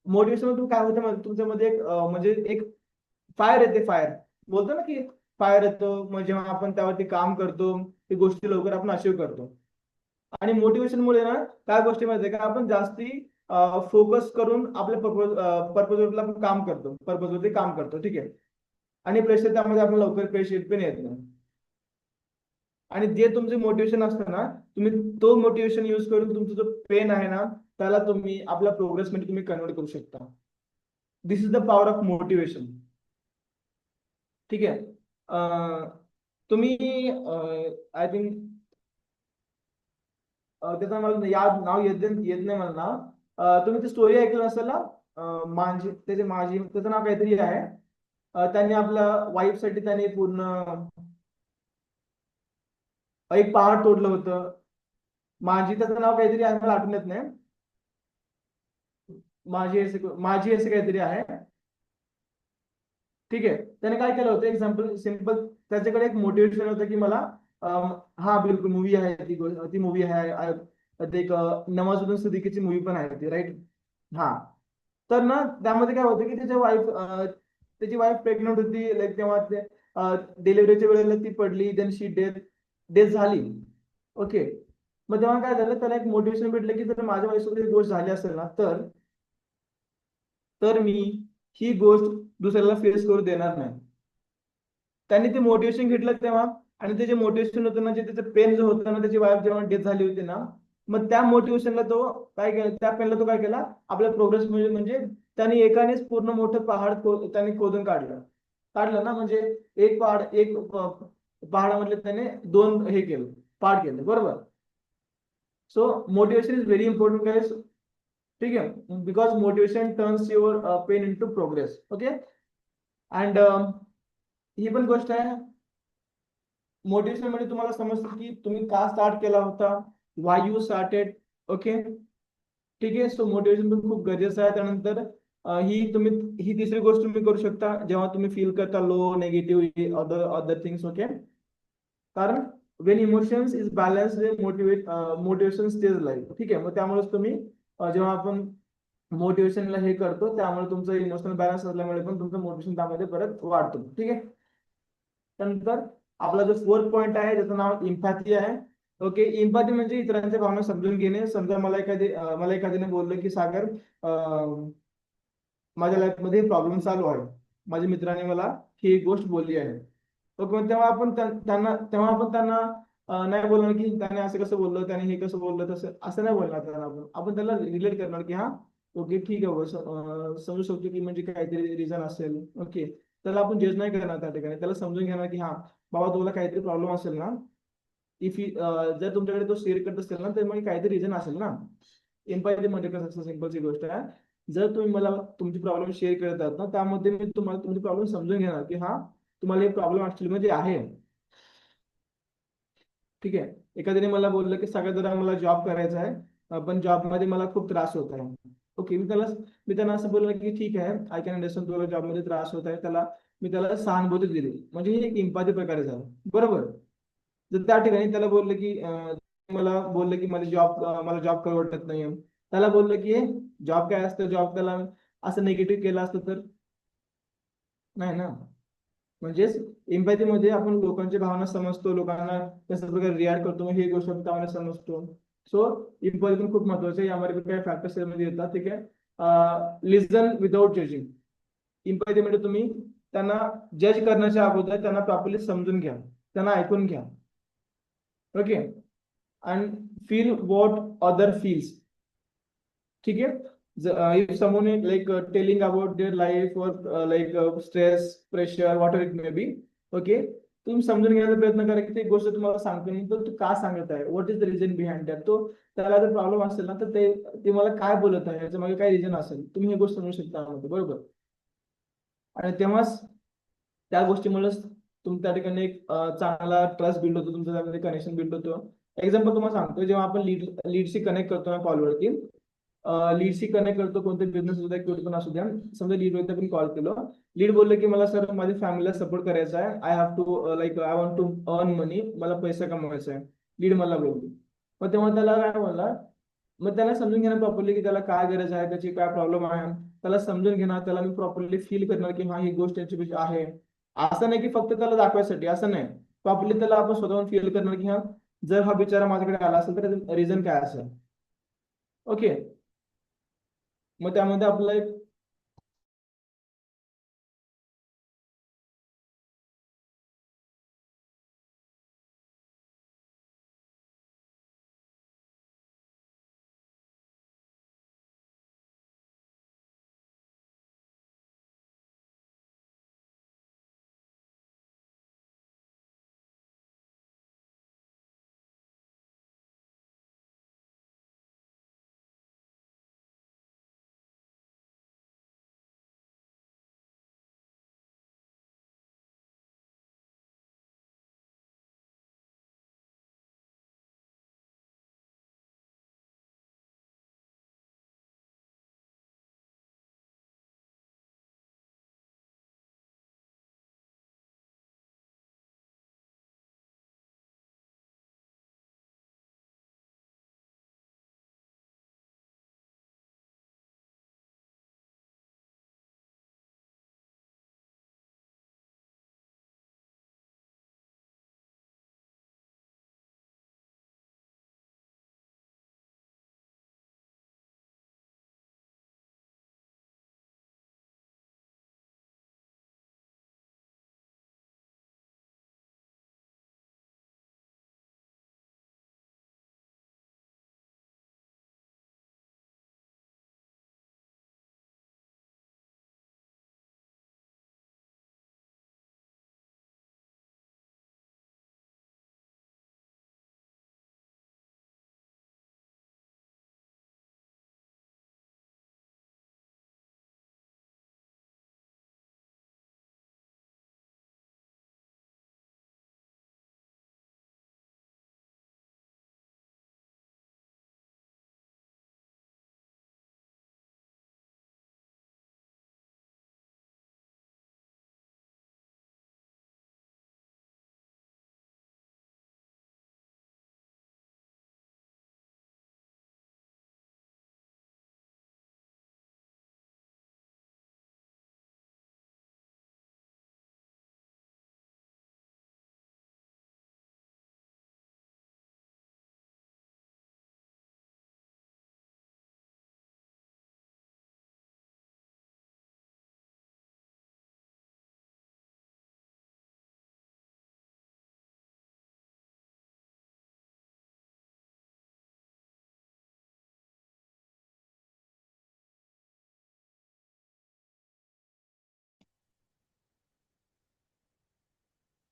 मोटिवेशन तुम्ही काय होतं तुमच्यामध्ये एक म्हणजे एक फायर येते, फायर बोलतो ना की फायर येतो, मग जेव्हा आपण त्यावरती काम करतो ती गोष्टी लवकर आपण अचीव करतो. आणि मोटिवेशन मुळे ना काय गोष्टी माहिती का, आपण जास्ती फोकस करून आपल्या पर्पजवरती आपण काम करतो, ठीक आहे. आणि प्रेशर त्यामध्ये आपण लवकर प्रेशर पण येत नाही. आणि जे तुमचे मोटिवेशन असतं ना, तुम्ही तो मोटिवेशन यूज करून तुमचं जो पेन आहे ना त्याला तुम्ही आपल्या प्रोग्रेस मध्ये तुम्ही कन्वर्ट करू शकता. This is the power of motivation, ठीक आहे. तुम्ही आय थिंक त्याचं मला याद नाव येत नाही मला नाव. तुम्ही ती स्टोरी ऐकलं असेल ना, त्याचं नाव काहीतरी आहे. त्यांनी आपल्या वाईफ साठी त्यांनी पूर्ण एक पहाड तोडलं होतं. त्याचं नाव काहीतरी आहे, मला आठवण येत नाही. माझी असे काहीतरी आहे, ठीक आहे. त्याने काय केलं होतं, एक्झाम्पल सिंपल, त्याच्याकडे एक मोटिवेशन होतं की मला हा बिलकुल मूवी आहे ती मूवी आहे ते एक नवाजुद्दीन सिद्दीकीची मूवी पण आहे ती, राईट. हा. तर ना त्यामध्ये काय होतं की त्याची वाईफ प्रेग्नंट होती, लाईक तेव्हा ते डिलिव्हरीच्या वेळेला ती पडली, देन शी डेथ डेथ झाली. ओके. मग तेव्हा काय झालं, त्याला एक मोटिवेशन भेटलं की जर माझ्या वाईफसोबत ही गोष्ट झाली असेल ना, तर मी ही गोष्ट दुसऱ्याला फेस करू देणार नाही. त्यांनी ते मोटिवेशन घेतलं तेव्हा, आणि ते जे मोटिवेशन होतं ना, जे त्याचं पेन जो होतं ना, त्याची वाईफ जेव्हा डेथ झाली होती ना, मग त्या मोटिवेशनला तो काय केलं, त्या पेनला तो काय केला, आपल्या प्रोग्रेस म्हणजे त्यांनी एकानेच पूर्ण मोठं पहाड त्यांनी खोदून काढलं ना, म्हणजे एक पहाडामधले त्याने दोन हे केलं, पार्ट केले, बरोबर. So motivation is very important guys, ठीक आहे. Because motivation turns your pain into progress. Okay. And ही पण गोष्ट आहे, मोटिवेशन म्हणजे तुम्हाला समजतं की तुम्ही का स्टार्ट केला होता, वाय यू स्टार्टेड. ओके, ठीक आहे. सो मोटिवेशन पण खूप गरजेचं आहे. त्यानंतर ही तिसरी गोष्ट तुम्ही करू शकता जेव्हा तुम्ही फील करता low, negative, other other things. Okay, कारण when emotions is balance motivation stage life. ठीक आहे, मग त्यामुळेच तुम्ही जेव्हा आपण मोटिवेशनला हे करतो त्यामुळे तुमचं इमोशनल बॅलन्स असल्यामुळे पण तुमचं मोटिवेशन त्यामध्ये परत वाढतो. ठीक आहे. त्यानंतर आपला जो फोर्थ पॉईंट आहे त्याचं नाव इम्पॅथी आहे. ओके, इम्पॅथी म्हणजे इतरांच्या भावना समजून घेणे. समजा मला एखाद्याने बोललं की सागर, अं, माझ्या लाईफ मध्ये प्रॉब्लेम चालू आहे, माझ्या मित्राने मला ही एक गोष्ट बोलली आहे. ओके, तेव्हा आपण त्यांना नाही बोलणार की त्याने असं कसं बोललं, त्याने हे कसं बोललं, तसं असं नाही बोलणार त्यांना. आपण त्याला रिलेट करणार की हा ओके ठीक आहे समजू शकतो की म्हणजे काहीतरी रिझन असेल. ओके, त्याला आपण जज नाही करणार त्या ठिकाणी, त्याला समजून घेणार की हा बाबा तुला काहीतरी प्रॉब्लेम असेल ना. जर तुमच्याकडे तो शेअर करत असेल ना तर मग काहीतरी रिझन असेल ना. एम्पॅथी म्हणजे कसं सिंपलची गोष्ट आहे. जर तुम्ही मला तुमची प्रॉब्लेम शेअर करत आहात ना त्यामध्ये मी तुम्हाला तुमची प्रॉब्लेम समजून घेणार की हा तुम्हाला एक प्रॉब्लेम ऍक्च्युअली मध्ये आहे. ठीक आहे. एखाद्याने मला बोललं की सगळ्यात जरा मला जॉब करायचा आहे, पण जॉब मध्ये मला खूप त्रास होत आहे. ओके, मी त्यांना असं बोललं की ठीक आहे, आय कॅन अंडरस्टँड तुला जॉब मध्ये त्रास होत आहे. मी त्याला सहानुभूती दिली, म्हणजे हे एक इम्पॅथी प्रकारे झालं. बरोबर. जर त्या ठिकाणी त्याला बोललं की मला बोललं की मला जॉब करू वाटत नाही, त्याला बोललं की जॉब काय असतं, जॉब त्याला असं निगेटिव्ह केलं असतं तर नाही ना. म्हणजेच एम्पॅथी मध्ये आपण लोकांच्या भावना समजतो, लोकांना कशा प्रकारे रिॲक्ट करतो, मग ही गोष्ट आपण त्यामध्ये समजतो. सो एम्पॅथी पण खूप महत्वाचं आहे. यामध्ये काही फॅक्टर्स त्यामध्ये येतात. ठीक आहे. लिसन विदाउट जजिंग. एम्पॅथी म्हणजे तुम्ही त्यांना जज करण्याच्या अगोदर त्यांना प्रॉपरली समजून घ्या, त्यांना ऐकून घ्या. Okay, and feel what other feels. ठीक आहे. If someone like telling about their life और like stress, pressure, whatever it may be. Okay, तुम्ही समजून घेण्याचा प्रयत्न करा की ती गोष्ट तुम्हाला सांगतो नाही तर तू का सांगत आहे, what is the reason behind that. तो त्याला जर प्रॉब्लेम असेल ना तर ते मला काय बोलत आहे याच्या मागे काय रिझन असेल, तुम्ही ही गोष्ट समजू शकता यामध्ये. बरोबर. आणि तेव्हाच त्या गोष्टीमुळेच तुम त्या ठिकाणी एक चांगला ट्रस्ट बिल्ड होतो, तुमचं त्यामध्ये कनेक्शन बिल्ड होतो. एक्झाम्पल तुम्हाला सांगतो, जेव्हा आपण लीडशी कनेक्ट करतो ना कॉलवरती, लीडशी कनेक्ट करतो, कोणते बिझनेस असू द्या किंवा पण असू द्या. समजा लीड वरती आपण कॉल केलो, लीड बोललं की मला सर माझ्या फॅमिलीला सपोर्ट करायचा आहे, I have to like I want to earn money, मला पैसा कमवायचा आहे. लीड मला बोलली. मग तेव्हा त्याला काय बोलला, मग त्याला समजून घेणं प्रॉपरली की त्याला काय गरज आहे, त्याची काय प्रॉब्लेम आहे, त्याला समजून घेणार, त्याला मी प्रॉपरली फील करणार की हा ही गोष्ट त्याची आहे. असं नाही की फक्त त्याला दाखवायसाठी, असं नाही. प्रॉपरली त्याला आपण स्वतःहून फील करणार की हा जर हा बिचारा माझ्याकडे आला असेल तर रिझन काय असेल. ओके, मग त्यामध्ये आपलं एक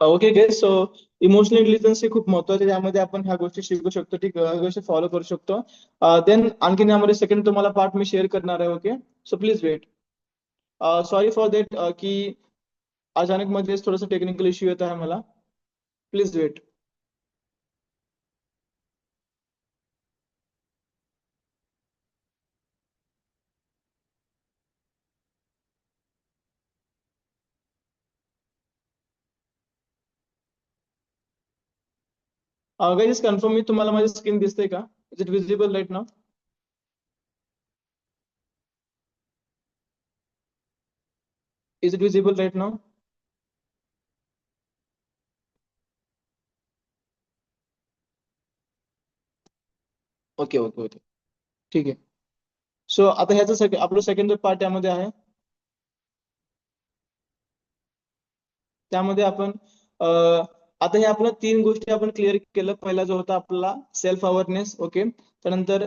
okay guess. So emotional intelligence हे खूप महत्वाचे आहे. त्यामध्ये आपण ह्या गोष्टी शिकू शकतो, ठीक आहे, ह्या गोष्टी फॉलो करू शकतो. देन आणखीन यामध्ये सेकंड तुम्हाला पार्ट मी शेअर करणार आहे. Okay, so please wait. Sorry for that की अचानक मध्येच थोडंसं टेक्निकल इश्यू येत आहे मला. Please wait. गाईज कन्फर्म, मी तुम्हाला माझी स्क्रीन दिसते का? Is it visible right now? Is it visible right now? Okay okay okay, ठीक आहे. सो आता ह्याचं आपलं सेकंड पार्ट यामध्ये आहे. त्यामध्ये आपण आता हे आपलं तीन गोष्टी आपण क्लिअर केलं. पहिला जो होता आपला सेल्फ अवेअरनेस. ओके, त्यानंतर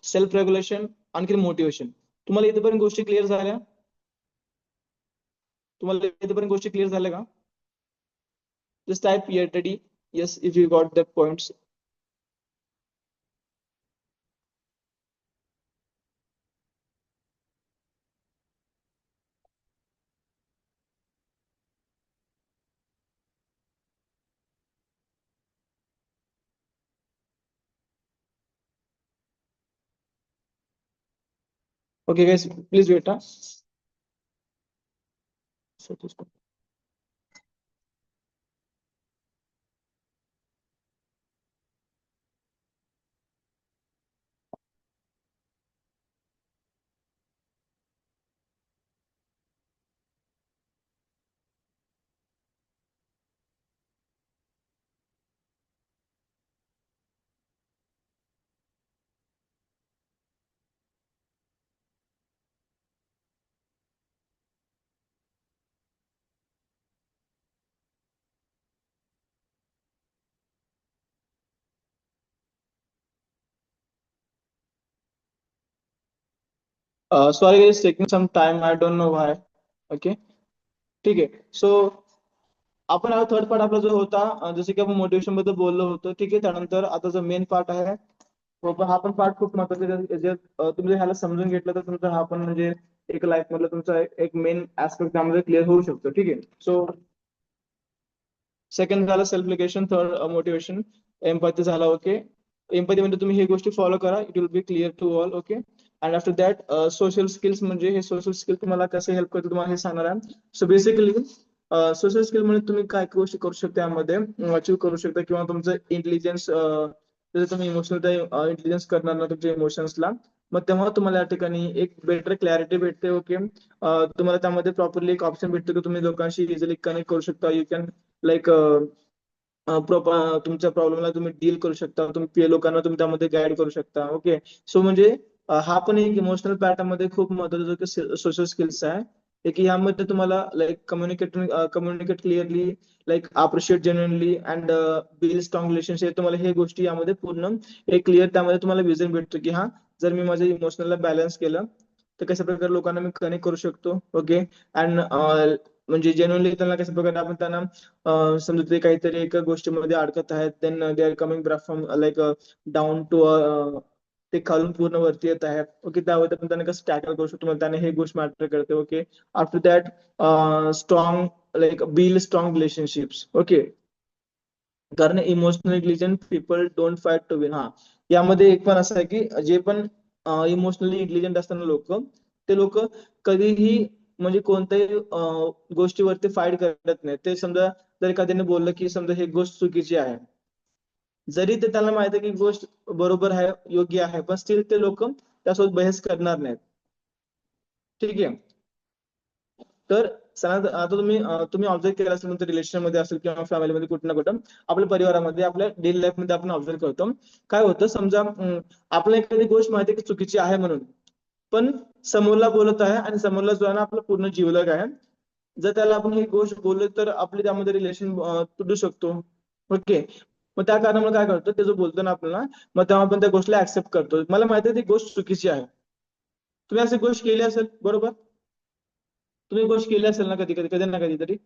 सेल्फ रेग्युलेशन, आणखी मोटिवेशन. तुम्हाला इथपर्यंत गोष्टी क्लिअर झाल्या? तुम्हाला इथपर्यंत गोष्टी क्लिअर झाल्या का? Just type ready yes if you got the points. Okay guys, please wait. Sorry is taking some time, I don't know why. Okay, ठीक आहे. सो आपण हा थर्ड पार्ट आपला जो होता, जसं की आपण मोटिवेशन बद्दल बोललो होतो, ठीक आहे. त्यानंतर आता जो मेन पार्ट आहे, हा पण पार्ट खूप महत्वाचा आहे. तुम्ही ह्याला समजून घेतलं तर तुमचा हा पण म्हणजे एक लाईफ मधला तुमचा एक मेन ऍस्पेक्ट त्यामध्ये क्लिअर होऊ शकतो, ठीक आहे. सो सेकंड झालं self relation, third motivation, empathy झाला. ओके, एम्पॅथी म्हणजे तुम्ही हे गोष्टी फॉलो करा, it will be clear to all. Okay, and after that social skills, म्हणजे हे सोशल स्किल तुम्हाला कसे हेल्प करते तुम्हाला हे सांगणार आहे. सो बेसिकली सोशल स्किल म्हणजे तुम्ही काय काय गोष्टी करू शकता यामध्ये अचीव्ह करू शकता, किंवा तुमचं इंटेलिजन्स, जर तुम्ही इमोशनल इंटेलिजन्स करणार ना तुमच्या इमोशन्सला, मग तेव्हा तुम्हाला या ठिकाणी एक बेटर क्लॅरिटी भेटते. ओके, तुम्हाला त्यामध्ये प्रॉपरली एक ऑप्शन भेटतो की तुम्ही लोकांशी इझिली कनेक्ट करू शकता. यू कॅन लाईक तुमच्या प्रॉब्लेमला तुम्ही डील करू शकता, तुम्ही लोकांना तुम्ही त्यामध्ये गाईड करू शकता. ओके, सो म्हणजे हा पण एक इमोशनल पॅटर्न मध्ये खूप महत्वाचा सोशल स्किल्स आहे. एक यामध्ये तुम्हाला like communicate clearly, like appreciate genuinely and build strong relationship. तुम्हाला हे गोष्टी यामध्ये पूर्ण एक क्लिअर त्यामध्ये तुम्हाला विजन भेटतो की हा, जर मी माझ्या इमोशनलला बॅलन्स केलं तर कशा प्रकारे लोकांना मी कनेक्ट करू शकतो. ओके, अँड म्हणजे जेन्युइनली त्यांना कशा प्रकारे आपण त्यांना समजा ते काहीतरी एका गोष्टीमध्ये अडकत आहेत, then they are coming back from like down to, ते खालून पूर्ण वरती येत आहे. ओके, त्यावर आपण त्यांना कसं टॅकल करू शकतो, मग त्यांना हे गोष्ट मॅटर करते. Okay, after that strong, like build strong relationships. Okay, कारण emotional intelligent people don't fight to win. हा, यामध्ये एक पण असं आहे की जे पण इमोशनली इंटेलिजंट असताना लोक, ते लोक कधीही म्हणजे कोणत्याही गोष्टीवरती फाईट करत नाही. ते समजा जर एखाद्याने बोललं की समजा ही गोष्ट चुकीची आहे, जरी ते त्याला माहिती आहे की गोष्ट बरोबर आहे, योग्य आहे, पण स्टील ते लोक त्यासोबत बहस करणार नाहीत. ठीक आहे. तर आता तुम्ही ऑब्झर्व केलं असेल तुमच्या रिलेशन मध्ये असेल किंवा फॅमिलीमध्ये कुठं ना कुठं, आपल्या परिवारामध्ये, आपल्या डेली लाईफ मध्ये आपण ऑब्झर्व करतो. काय होतं, समजा आपल्याला एखादी गोष्ट माहिती आहे की चुकीची आहे म्हणून, पण समोरला बोलत आहे आणि समोरला जो आहे ना आपला पूर्ण जीवलग आहे, जर त्याला आपण ही गोष्ट बोललो तर आपली त्यामध्ये रिलेशन तुटू शकतो. ओके, मग त्या कारणामुळे काय करतो, ते जो बोलतो ना आपल्याला, मग तेव्हा आपण त्या गोष्टीला ऍक्सेप्ट करतो. मला माहिती आहे ती गोष्ट चुकीची आहे. तुम्ही अशी गोष्ट केली असेल, बरोबर? तुम्ही गोष्ट केली असेल ना कधी कधी, कधी ना कधीतरी.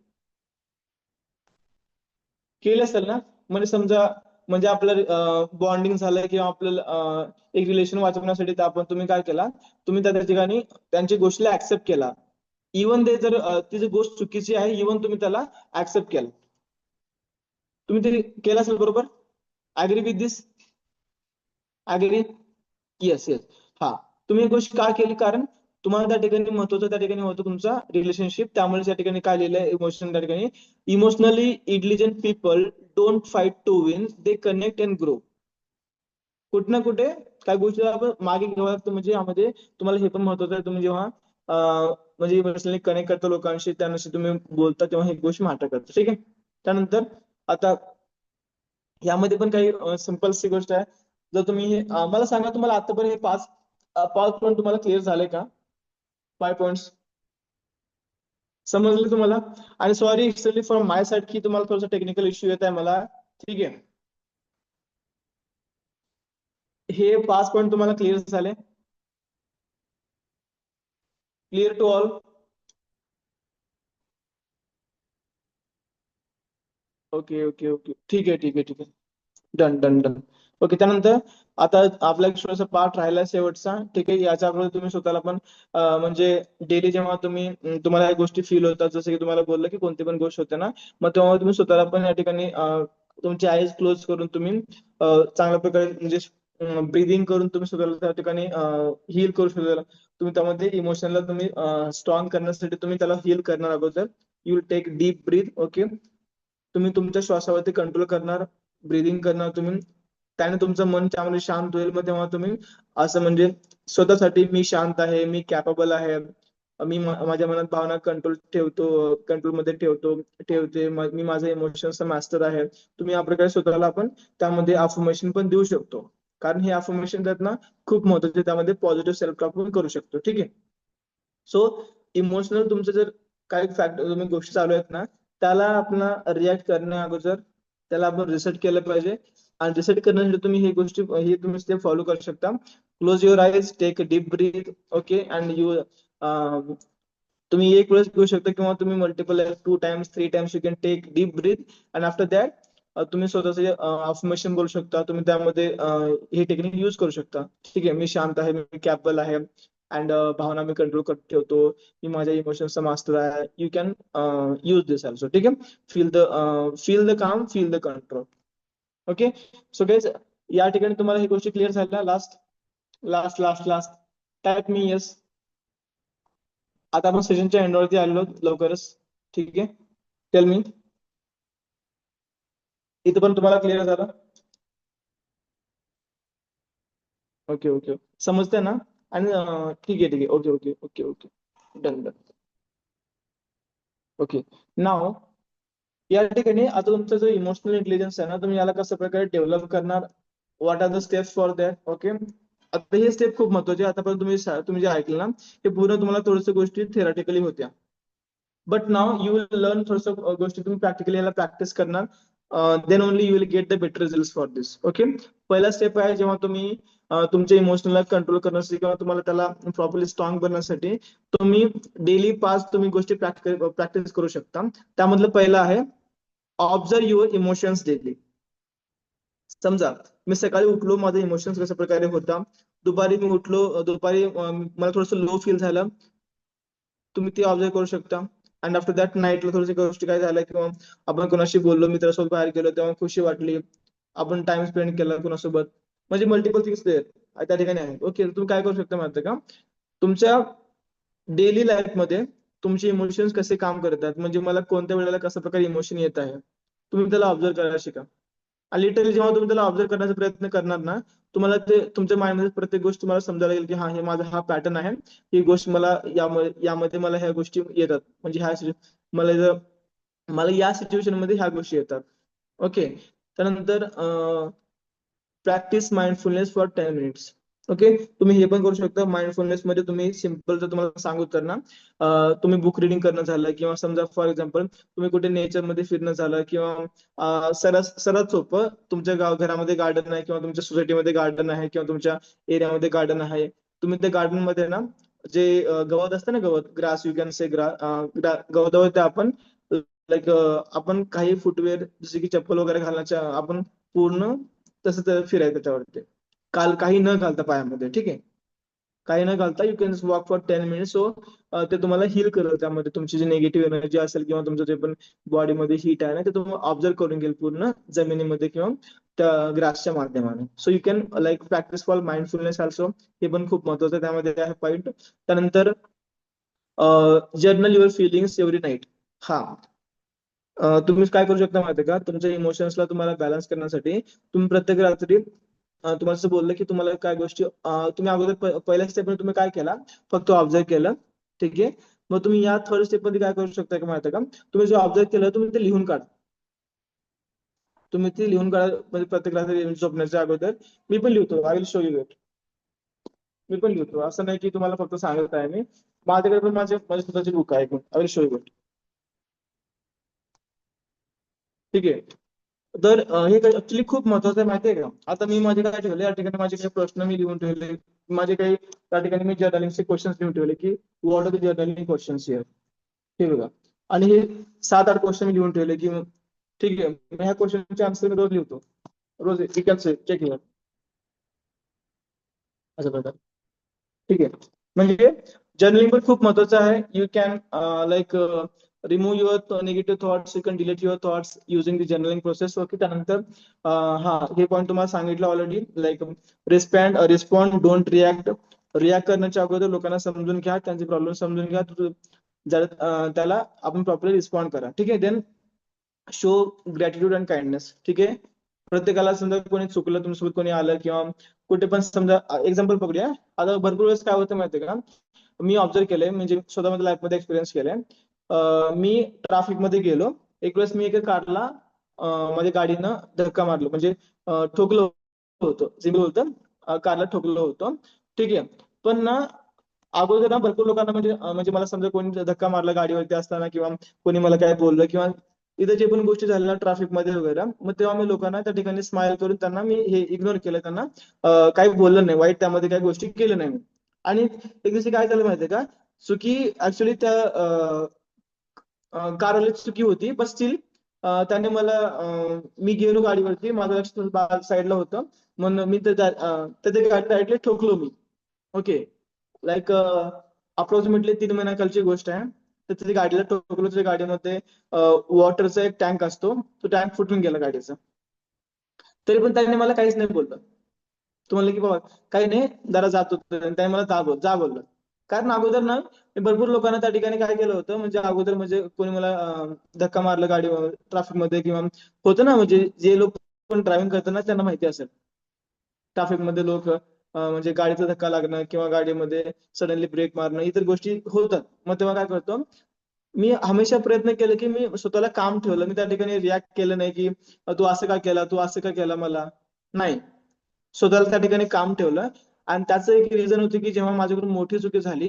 केली असेल ना. म्हणजे समजा म्हणजे आपलं बॉन्डिंग झालं किंवा आपल्याला एक रिलेशन वाचवण्यासाठी तुम्ही काय केला, तुम्ही त्या त्या ठिकाणी त्यांची गोष्टीला ऍक्सेप्ट केला. इवन ते जर ती जर गोष्ट चुकीची आहे, इवन तुम्ही त्याला ऍक्सेप्ट केलं. तुम्ही ते केलं असेल बरोबर. Agree with this. Agree. Yes yes. हा. तुम्ही ही गोष्ट का केली, कारण तुम्हाला त्या ठिकाणी महत्वाचं त्या ठिकाणी होतं तुमचा रिलेशनशिप. त्यामुळे त्या ठिकाणी काय लिहिलंय इमोशन त्या ठिकाणी, emotionally intelligent people don't fight to win, they connect and grow. कुठे ना कुठे काही गोष्टी आपण मागे घ्यावं लागतं. म्हणजे यामध्ये तुम्हाला हे पण महत्वाचं आहे, तुम्ही जेव्हा म्हणजे इमोशनली कनेक्ट करता लोकांशी, त्यांशी तुम्ही बोलता, तेव्हा ही गोष्ट मॅटर करते. ठीक आहे. त्यानंतर आता यामध्ये पण काही सिंपलची गोष्ट आहे. जर तुम्ही मला सांगा, तुम्हाला आतापर्यंत हे पाच पाच पॉईंट तुम्हाला क्लिअर झाले का? 5 पॉईंट्स समजले तुम्हाला? आणि sorry actually from my side की तुम्हाला थोडासा टेक्निकल इश्यू येत आहे मला. ठीक आहे. हे 5 पॉईंट तुम्हाला क्लिअर झाले? Clear to all? Okay okay okay. ठीक आहे ठीक आहे ठीक आहे. Done done done. ओके. त्यानंतर आता आपला एक छोटासा पार्ट राहिला शेवटचा. ठीक आहे. याच्या अगोदर तुम्ही स्वतःला पण म्हणजे डेली जेव्हा तुम्ही तुम्हाला या गोष्टी फील होतात, जसं की तुम्हाला बोललं की कोणती पण गोष्ट होते ना, मग तेव्हा तुम्ही स्वतःला पण या ठिकाणी तुमची आईज क्लोज करून तुम्ही चांगल्या प्रकारे म्हणजे ब्रिदिंग करून तुम्ही स्वतःला त्या ठिकाणी हील करू शकता. तुम्ही त्यामध्ये इमोशनला तुम्ही स्ट्रॉंग करण्यासाठी तुम्ही त्याला हील करणार अगोदर. You will take deep breath. Okay. तुम्ही तुमच्या श्वासावरती कंट्रोल करणार, ब्रिदिंग करणार तुम्ही. त्याने तुमचं मन त्यामध्ये शांत होईल. मग तेव्हा तुम्ही असं म्हणजे स्वतःसाठी मी शांत आहे, मी कॅपेबल आहे, मी माझ्या मनात भावना कंट्रोल मध्ये ठेवते, मी माझ्या इमोशन्सचा मास्टर आहे. तुम्ही या प्रकारे स्वतःला आपण त्यामध्ये अफर्मेशन पण देऊ शकतो. कारण हे अफर्मेशन आहेत ना, खूप महत्वाचे. त्यामध्ये पॉझिटिव्ह सेल्फ टॉक पण करू शकतो. ठीक आहे. सो इमोशनल तुमचं जर काही फॅक्टर तुम्ही गोष्टी चालू आहेत ना, त्याला आपण रिॲक्ट करण्या अगोदर त्याला आपण रिसेट केलं पाहिजे. आणि रिसेट करण्यासाठी तुम्ही ही गोष्टी ही तुम्ही स्टेप फॉलो करू शकता. Close your eyes, take a deep breath. Okay. And you तुम्ही एक वेळेस घेऊ शकता किंवा तुम्ही multiple 2 times 3 times you can take deep breath. And after that तुम्ही स्वतःचे अफर्मेशन बोलू शकता. तुम्ही त्यामध्ये ही टेक्निक युज करू शकता. ठीक आहे. मी शांत आहे, मी कॅपेबल आहे, अँड भावना मी कंट्रोल करत ठेवतो, मी माझ्या इमोशन्सचा मास्टर आहे. You can use this also. ठीक आहे. Feel the calm, feel the control. Okay. So guys, या ठिकाणी तुम्हाला ही गोष्टी क्लिअर झाल्या? Last last last last type मी येस. आता आपण सेशनच्या एंडवरती आलेलो आहोत लवकरच. ठीक आहे. Tell me. इथं पण तुम्हाला क्लिअर झालं? Okay okay. समजतंय ना? आणि ठीक आहे ठीक आहे. Okay okay okay okay. Done done. Okay. Now या ठिकाणी आता तुमचा जो इमोशनल इंटेलिजन्स आहे ना, तुम्ही याला कशा प्रकारे डेव्हलप करणार, what are the steps for that. Okay. आता हे स्टेप खूप महत्वाचे. आतापर्यंत तुम्ही जे ऐकलं ना, हे पूर्ण तुम्हाला थोडस गोष्टी थेरॉटिकली होत्या. But now you will learn थोडस गोष्टी तुम्ही प्रॅक्टिकली याला प्रॅक्टिस करणार. Then only you will get the better result for this. Okay. पहिला स्टेप आहे, जेव्हा तुम्ही तुमच्या इमोशनलला कंट्रोल करण्यासाठी किंवा तुम्हाला त्याला प्रॉपरली स्ट्रॉंग बनण्यासाठी तुम्ही डेली 5 तुम्ही गोष्टी प्रॅक्टिस करू शकता. त्यामधलं पहिलं आहे, ऑब्झर्व युअर इमोशन्स डेली. समजा मी सकाळी उठलो, माझा इमोशन्स कशा प्रकारे होता, दुपारी मी उठलो, दुपारी मला थोडंसं लो फील झालं, तुम्ही ते ऑब्झर्व करू शकता. अँड आफ्टर दॅट नाईटला थोड्याशा गोष्टी काय झाल्या, किंवा आपण कोणाशी बोललो, मित्रासोबत बाहेर गेलो तेव्हा खुशी वाटली, आपण टाइम स्पेंड केला कोणासोबत, म्हणजे मल्टिपल थिंग्स त्या ठिकाणी आहेत. ओके. तुम्ही काय करू शकता माहिती का, तुमच्या डेली लाईफ मध्ये तुमचे इमोशन्स कसे काम करतात, म्हणजे मला कोणत्या वेळेला कशा प्रकारे इमोशन येत आहे, तुम्ही त्याला ऑब्झर्व करायला शिका. आणि लिटरली जेव्हा तुम्ही त्याला ऑब्झर्व करण्याचा प्रयत्न करणार ना, तुम्हाला ते तुमच्या माइंडमध्ये प्रत्येक गोष्ट तुम्हाला समजायला येईल की हा हे माझा हा पॅटर्न आहे, ही गोष्ट मला यामध्ये मला ह्या गोष्टी येतात, म्हणजे मला मला या सिच्युएशन मध्ये ह्या गोष्टी येतात. ओके. त्यानंतर practice mindfulness for 10 minutes. Okay. तुम्ही हे पण करू शकता. माइंडफुलनेस मध्ये तुम्ही सिम्पल जर तुम्हाला सांगू तर ना, तुम्ही बुक रिडिंग करणं झालं, किंवा समजा फॉर एक्झाम्पल तुम्ही कुठे नेचर मध्ये फिरणं झालं, किंवा सर्वात सोपं, तुमच्या घरामध्ये गार्डन आहे, किंवा तुमच्या सोसायटीमध्ये गार्डन आहे, किंवा तुमच्या एरियामध्ये गार्डन आहे, तुम्ही त्या गार्डन मध्ये ना जे गवत असतं ना, गवत, ग्रास, यू कॅन से गवतावरती आपण लाईक आपण काही फुटवेअर जसे की चप्पल वगैरे घालण्याच्या आपण पूर्ण तसं फिरायचं त्याच्यावरती, काल काही न घालता पायामध्ये, ठीक आहे. काही न घालता you can walk for 10 minutes. So ते तुम्हाला हील करेल, त्यामध्ये तुमची जी निगेटिव्ह एनर्जी असेल किंवा तुमचं जे पण बॉडीमध्ये हीट आहे ना ते तुम्हाला ऑब्झर्व करून घेईल पूर्ण जमिनीमध्ये किंवा त्या ग्रासच्या माध्यमाने. So you can like practice for mindfulness also, हे पण खूप महत्वाचं आहे, त्यामध्ये आहे पॉईंट. त्यानंतर journal your feelings every night. हा, तुम्ही काय करू शकता माहिती आहे का, तुमच्या इमोशन्सला तुम्हाला बॅलन्स करण्यासाठी तुम्ही प्रत्येक रात्री तुम्हाला असं बोललं की तुम्हाला काय गोष्टी तुम्ही अगोदर पहिल्या स्टेपमध्ये तुम्ही काय केला, फक्त ऑब्झर्व केलं, ठीक आहे. मग तुम्ही या थर्ड स्टेप मध्ये काय करू शकता का माहिती आहे का, तुम्ही जे ऑब्झर्व केलं तुम्ही ते लिहून काढा. तुम्ही ते लिहून काढा, म्हणजे प्रत्येक रात्री झोपण्याच्या अगोदर. मी पण लिहितो, I will show you it. मी पण लिहितो, असं नाही की तुम्हाला फक्त सांगत आहे मी. माझ्याकडे पण माझे स्वतःची बुक आहे, I will show you it. ठीक आहे. तर हे ऍक्च्युली खूप महत्वाचं आहे माहिती आहे का. आता मी माझे काय ठेवले या ठिकाणी, माझे काही प्रश्न मी लिहून ठेवले, माझे काही त्या ठिकाणी मी जर्नलिंगचे क्वेश्चन्स लिहून ठेवले की what are the journaling questions here, हे बघा. आणि हे 7-8 क्वेश्चन मी लिहून ठेवले की ठीक आहे, मी ह्या क्वेश्चनचे आन्सर मी रोज लिहितो, रोज यू कॅन चेक हिअर, अशा प्रकारे. ठीक आहे. म्हणजे जर्नलिंग पण खूप महत्वाचं आहे. You can like remove your negative thoughts, you can delete your thoughts using the journaling process. Okay. त्यानंतर हा, हे पॉईंट तुम्हाला सांगितलं already, like respond don't react. React करण्याच्या अगोदर लोकांना समजून घ्या, त्यांचे प्रॉब्लेम समजून घ्या, त्याला आपण प्रॉपरली रिस्पॉन्ड करा, ठीक आहे. Then show gratitude and kindness, ठीक आहे. प्रत्येकाला समजा कोणी चुकलं तुमच्यासोबत, कोणी आलं किंवा कुठे पण समजा, एक्झाम्पल बघूया. आता भरपूर वेळेस काय होतं माहितीये का, मी ऑब्झर्व केलंय, म्हणजे स्वतःमध्ये लाईफमध्ये एक्सपिरियन्स केलंय. मी ट्रॅफिक मध्ये गेलो एक वेळेस, मी एका कारला माझ्या गाडीनं धक्का मारलो, म्हणजे ठोकलं होतं, सिम्पल होतं, कारला ठोकलं होतं, ठीक आहे. पण ना अगोदर ना भरपूर लोकांना म्हणजे मला समजा कोणी धक्का मारला गाडीवरती असताना, किंवा कोणी मला काय बोललं, किंवा इथं जे पण गोष्टी झाल्या ट्रॅफिक मध्ये वगैरे, मग तेव्हा मी लोकांना त्या ठिकाणी स्माइल करून त्यांना मी हे इग्नोर केलं, त्यांना काही बोललं नाही वाईट, त्यामध्ये काही गोष्टी केल्या नाही मी. आणि एक दिवशी काय झालं माहितीये का, चुकी ऍक्च्युली त्या कारवाली चुकी होती, पण स्टील त्याने मला मी गेलो गाडीवरती, माझं लक्ष साईडला होतं, म्हणून मी त्या गाडी डायरेक्टली ठोकलो मी. ओके. लाईक अप्रॉक्सिमेटली 3 महिन्याखालची गोष्ट आहे. तर त्याच्या गाडीला ठोकलो, त्याच्या गाडीमध्ये वॉटरचा एक टँक असतो, तो टँक फुटून गेला गाडीचा. तरी पण त्याने मला काहीच नाही बोललं. तो म्हणलं की बाबा काही नाही, जरा जातो, त्याने मला जा बोललं. कारण अगोदर ना मी भरपूर लोकांना त्या ठिकाणी काय केलं होतं, म्हणजे अगोदर म्हणजे कोणी मला धक्का मारलं गाडीवर ट्रॅफिक मध्ये, किंवा होतं ना, म्हणजे जे लोक पण ड्रायव्हिंग करतात ना त्यांना माहिती असेल, ट्रॅफिक मध्ये लोक म्हणजे गाडीचा धक्का लागणं किंवा गाडीमध्ये सडनली ब्रेक मारणं, इतर गोष्टी होतात. मग तेव्हा काय करतो, मी हमेशा प्रयत्न केला की मी स्वतःला काम ठेवलं, मी त्या ठिकाणी रिॲक्ट केलं नाही की तू असं का केला, तू असं का केला मला, नाही. स्वतःला त्या ठिकाणी काम ठेवलं. आणि त्याचं एक रिझन होतं की जेव्हा माझ्याकडून मोठी चुकी झाली,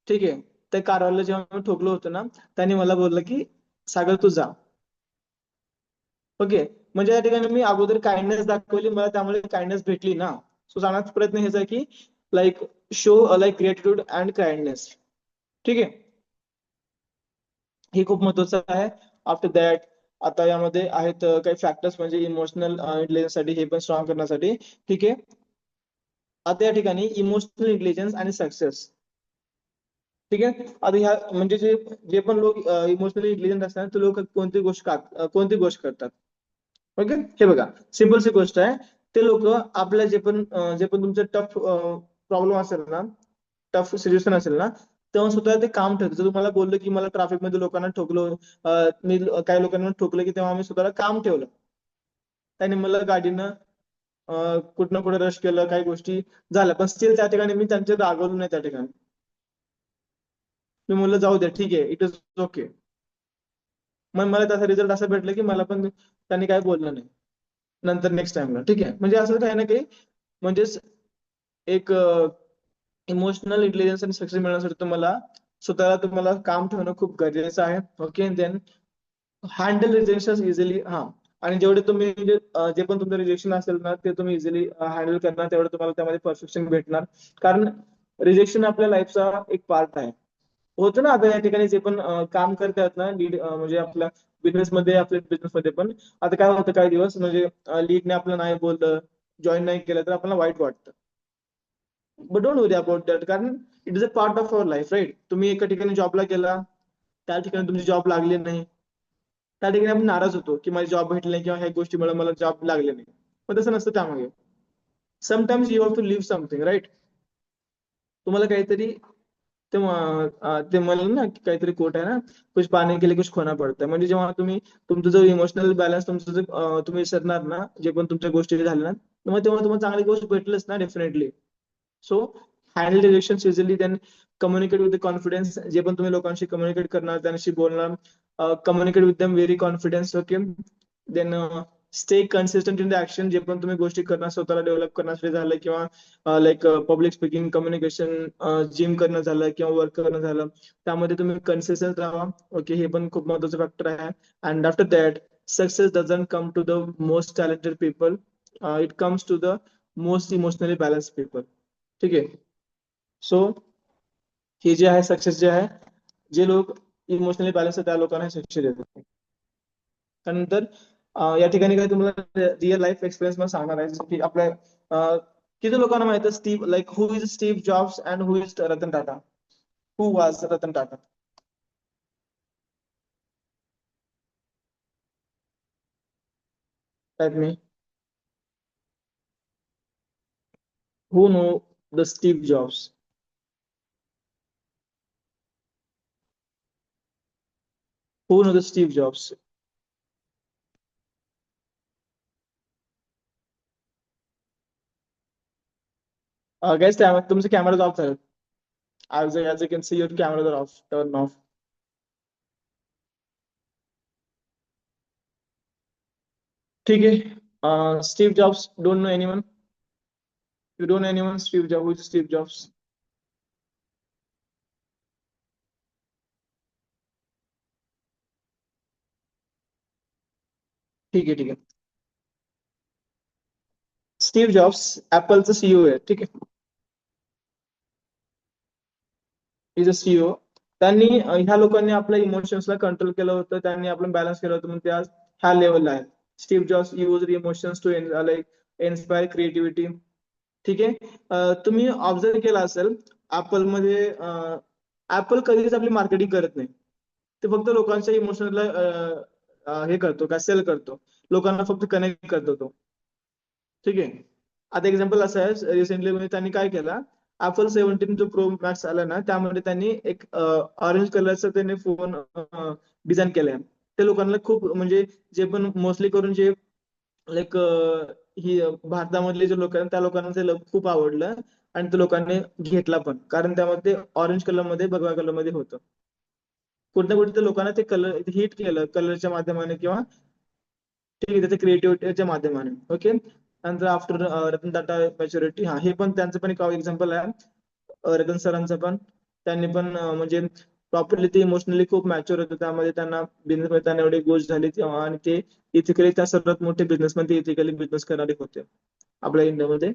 ठीक आहे, त्या कारवाला जेव्हा मी ठोकलो होतो ना, त्याने मला बोललं की सागर तू जा. ओके. म्हणजे या ठिकाणी मी अगोदर काइंडनेस दाखवली, मला त्यामुळे काइंडनेस भेटली ना. सो सांगण्याचा प्रयत्न हेच आहे की like show like gratitude and kindness, ठीक आहे. हे खूप महत्वाचं आहे. आफ्टर दॅट आता यामध्ये आहेत काही फॅक्टर्स, म्हणजे इमोशनल इंटेलिजन्स साठी, हे पण स्ट्रॉंग करण्यासाठी, ठीक आहे. आता या ठिकाणी इमोशनल इंटेलिजन्स आणि सक्सेस, ठीक आहे. आता ह्या म्हणजे जे जे पण लोक इमोशनली इंटेलिजंट असतात ते लोक कोणती गोष्ट करतात. ओके. हे बघा, सिंपल सी गोष्ट आहे. ते लोक आपल्या जे पण तुमचं टफ प्रॉब्लेम असेल ना, टफ सिच्युएशन असेल ना, तेव्हा सुद्धा ते काम ठेवतं. जर तुम्हाला बोललं की मला ट्रॅफिक मध्ये लोकांना ठोकलो, मी काही लोकांना ठोकलं, की तेव्हा मी स्वतःला काम ठेवलं. त्याने मला गाडीनं कुठं ना कुठं रश केलं, काही गोष्टी झाल्या, पण स्टील त्या ठिकाणी मी त्यांच्या रागवलो नाही त्या ठिकाणी. मी म्हणलं जाऊ द्या, ठीक आहे, इट इज ओके. मग मला त्याचा रिझल्ट असं भेटलं की मला पण त्यांनी काय बोललं नाही नंतर नेक्स्ट टाइमला, ठीक आहे. म्हणजे असं काही ना काही, म्हणजेच एक इमोशनल इंटेलिजन्स आणि सक्सेस मिळवण्यासाठी तुम्हाला काम ठेवणं खूप गरजेचं आहे. Okay. Then handle rejection easily. हा, आणि जेवढे तुम्ही म्हणजे जे पण तुमचं रिजेक्शन असेल ना, ते तुम्ही इझिली हँडल करणार, तेवढं तुम्हाला त्यामध्ये परफेक्शन भेटणार. कारण रिजेक्शन आपल्या लाईफचा एक पार्ट आहे. होतं ना आता या ठिकाणी जे पण काम करतात ना लीड, म्हणजे आपल्या बिझनेसमध्ये पण आता काय होतं काही दिवस म्हणजे लीडने आपलं नाही बोललं, जॉईन नाही केलं तर आपल्याला वाईट वाटतं. But don't worry about that, कारण it is a part of our life, right? तुम्ही एका ठिकाणी जॉबला गेला, त्या ठिकाणी तुमची जॉब लागली नाही, त्या ठिकाणी आपण नाराज होतो की माझी जॉब भेटली नाही किंवा ह्या गोष्टीमुळे मला जॉब लागले नाही. पण तसं नसतं त्यामागे. Sometimes you have to leave something, right? तुम्हाला काहीतरी ते म्हणलं ना की काहीतरी कोट आहे ना, कुछ पाने के लिए कुछ खोना पडतं. म्हणजे जेव्हा तुम्ही तुमचं जो इमोशनल बॅलन्स तुमचं जे तुम्ही विसरणार ना, जे पण तुमच्या गोष्टी झाल्या ना, तेव्हा तुम्हाला चांगली गोष्ट भेटलंच ना definitely. So handle rejection easily, then communicate with the confidence. जे पण तुम्ही लोकांशी कम्युनिकेट करणार, त्यांच्याशी बोलणार, कम्युनिकेट विथ दम very confidence. Okay. Then stay consistent in the action. जे पण तुम्ही गोष्टी करणार, स्वतःला डेव्हलप करण्यासाठी झालं किंवा like public speaking, communication, gym करणं झालं किंवा वर्क करणं झालं, त्यामध्ये तुम्ही कन्सिस्टंट राहा. ओके, हे पण खूप महत्वाचं फॅक्टर आहे. And after that, success doesn't come to the most talented people, it comes to the most emotionally balance people. ठीक आहे. सो हे जे आहे सक्सेस जे आहे, जे लोक इमोशनली बॅलन्स आहे त्या लोकांना सक्सेस येतात. त्यानंतर या ठिकाणी काही तुम्हाला रिअल लाईफ एक्सपिरियन्स मला सांगणार आहे, जसं की आपल्या किती लोकांना माहिती आहे Steve, like who is Steve Jobs and who is Ratan Tata? Who was Ratan Tata? Let me. Who know the Steve Jobs? Who know the Steve Jobs? Guys, तुमचे कॅमेरा ऑफ झाले. As you can see, your cameras are off, turn off. ठीक है. Steve jobs, don't know anyone? You don't no anyone Steve job? Who is Steve Jobs? ठीक है, ठीक है. Steve jobs ऍपलचं CEO आहे, ठीक आहे. Is a CEO. त्यांनी ह्या लोकांनी आपल्या इमोशन्सला कंट्रोल केलं होतं, त्यांनी आपलं बॅलन्स केलं होतं, म्हणून ते आज ह्या लेवलला आहे. Steve Jobs use emotions to like inspire creativity. ठीक आहे. तुम्ही ऑब्झर्व केला असेल, ऍपलमध्ये ऍपल कधीच आपली मार्केटिंग करत नाही. ते फक्त लोकांच्या इमोशनला हे करतो, काय सेल करतो, लोकांना फक्त कनेक्ट करतो तो. ठीक आहे. आता एक्झाम्पल असं आहे, रिसेंटली म्हणजे त्यांनी काय केलं, Apple 17 जो प्रो मॅक्स आला ना, त्यामध्ये त्यांनी एक ऑरेंज कलरचा त्यांनी फोन डिझाईन केलाय. ते लोकांना खूप म्हणजे जे पण मोस्टली करून जे लाईक ही भारतामधले जे लोक आहेत त्या लोकांना ते खूप आवडलं. आणि ते लोकांनी घेतला पण, कारण त्यामध्ये ऑरेंज कलर मध्ये, भगवा कलर मध्ये होतं. कुठे ना कुठे ते लोकांना ते कलर हिट केलं, कलरच्या माध्यमाने किंवा ठीक आहे त्याच्या क्रिएटिव्हिटीच्या माध्यमाने. ओके. नंतर आफ्टर रतन टाटा मॅच्युरिटी, हा हे पण त्यांचं पण एक एक्झाम्पल आहे. रतन सरांचं पण, त्यांनी पण म्हणजे प्रॉपरली ते इमोशनली खूप मॅच्युअर होतं, त्यामध्ये त्यांना बिझनेस मध्ये त्यांना एवढी गोष्ट झाली तेव्हा, आणि ते इथिकली त्या सर्वात मोठे बिझनेसमध्ये इथिकली बिझनेस करणारे होते आपल्या इंडियामध्ये.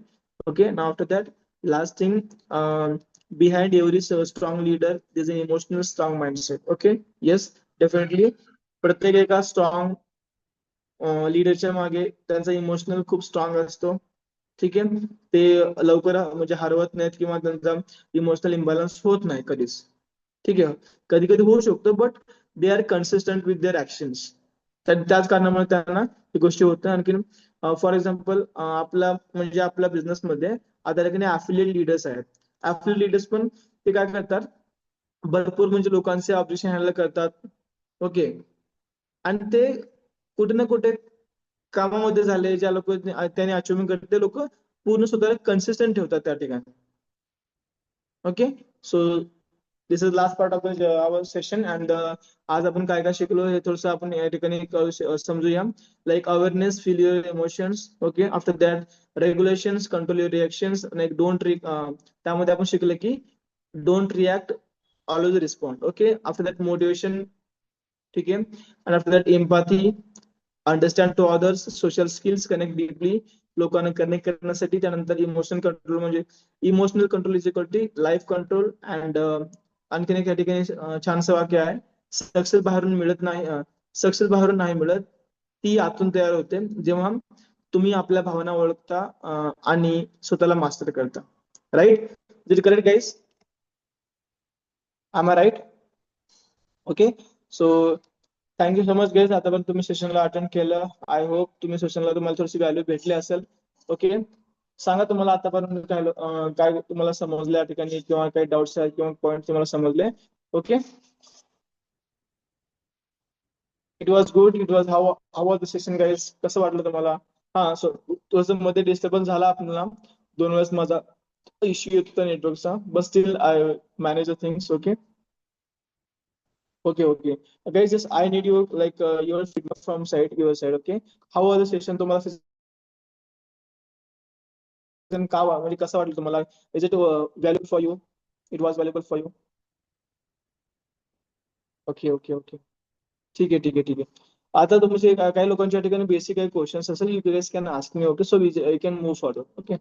Okay. Now after that, last thing, behind every strong leader is a emotional strong mindset. Okay. Yes, definitely. प्रत्येक एका स्ट्रॉंग लीडरच्या मागे त्यांचा इमोशनल खूप स्ट्रॉंग असतो. ठीक आहे. ते लवकर म्हणजे हरवत नाहीत किंवा त्यांचा इमोशनल इम्बॅलन्स होत नाही कधीच. ठीक आहे. कधी कधी होऊ शकतो, but they are consistent with their actions. त्याच कारणामुळे त्यांना ही गोष्टी होतात. आणखी फॉर एक्झाम्पल आपला म्हणजे आपल्या बिझनेसमध्ये आता ठिकाणी ऍफिलिएट लीडर्स आहेत. ऍफिलिएट लीडर्स पण ते काय करतात, भरपूर म्हणजे लोकांचे ऑब्जेक्शन हँडल करतात. ओके. आणि ते कुठे ना कुठे कामामध्ये झाले, ज्या लोक त्यांनी अचिव्हमेंट करते ते लोक पूर्ण स्वतःला कन्सिस्टंट ठेवतात त्या ठिकाणी. Okay. So this is last part of our session. And आज आपण काय काय शिकलो हे थोडंसं आपण या ठिकाणी समजूया. Like awareness, feel your emotions. Okay. After that, regulations, control your reactions. Like don't त्यामध्ये आपण शिकलो की don't react, always respond. Okay. After that, motivation. ठीक आहे. आणि after that, empathy, understand to others, social skills, connect deeply, लोकांना connect करण्यासाठी. त्यानंतर इमोशनल कंट्रोल, म्हणजे emotional control is equal to life control. And आणखीन एक या ठिकाणी छानसं वाक्य आहे. सक्सेस बाहेरून मिळत नाही, सक्सेस बाहेरून नाही मिळत, ती आतून तयार होते जेव्हा तुम्ही आपल्या भावना ओळखता आणि स्वतःला मास्टर करता. Right? Is it correct guys? I right? Okay. So thank you so much guys, आता पण तुम्ही सेशनला अटेंड केलं. आय होप तुम्ही सेशनला तुम्हाला थोडीशी व्हॅल्यू भेटली असेल. ओके. सांगा तुम्हाला आतापर्यंत काय काय तुम्हाला समजलं या ठिकाणी, किंवा काही डाऊट्स आहेत किंवा पॉईंट तुम्हाला समजले. Okay. It was good. It was how was the session guys? कसं वाटलं तुम्हाला? हा, सो थोडंसं मध्ये डिस्टर्बन्स झाला आपल्याला, 2 वेळेस माझा इश्यू येत होता नेटवर्कचा, but still I manage the things. Okay. Okay, okay. Guys, just I need you like your feedback from your side. Okay. How was the session? तुम्हाला session म्हणजे कसं वाटलं तुम्हाला? Is it valuable for you? It was valuable for you? Okay, okay, okay. ठीक आहे, ठीक आहे, ठीक आहे. आता तुमचे काही लोकांच्या ठिकाणी बेसिक काही क्वेश्चन्स असेल, you guys can ask me. Okay, so we can move forward. Okay.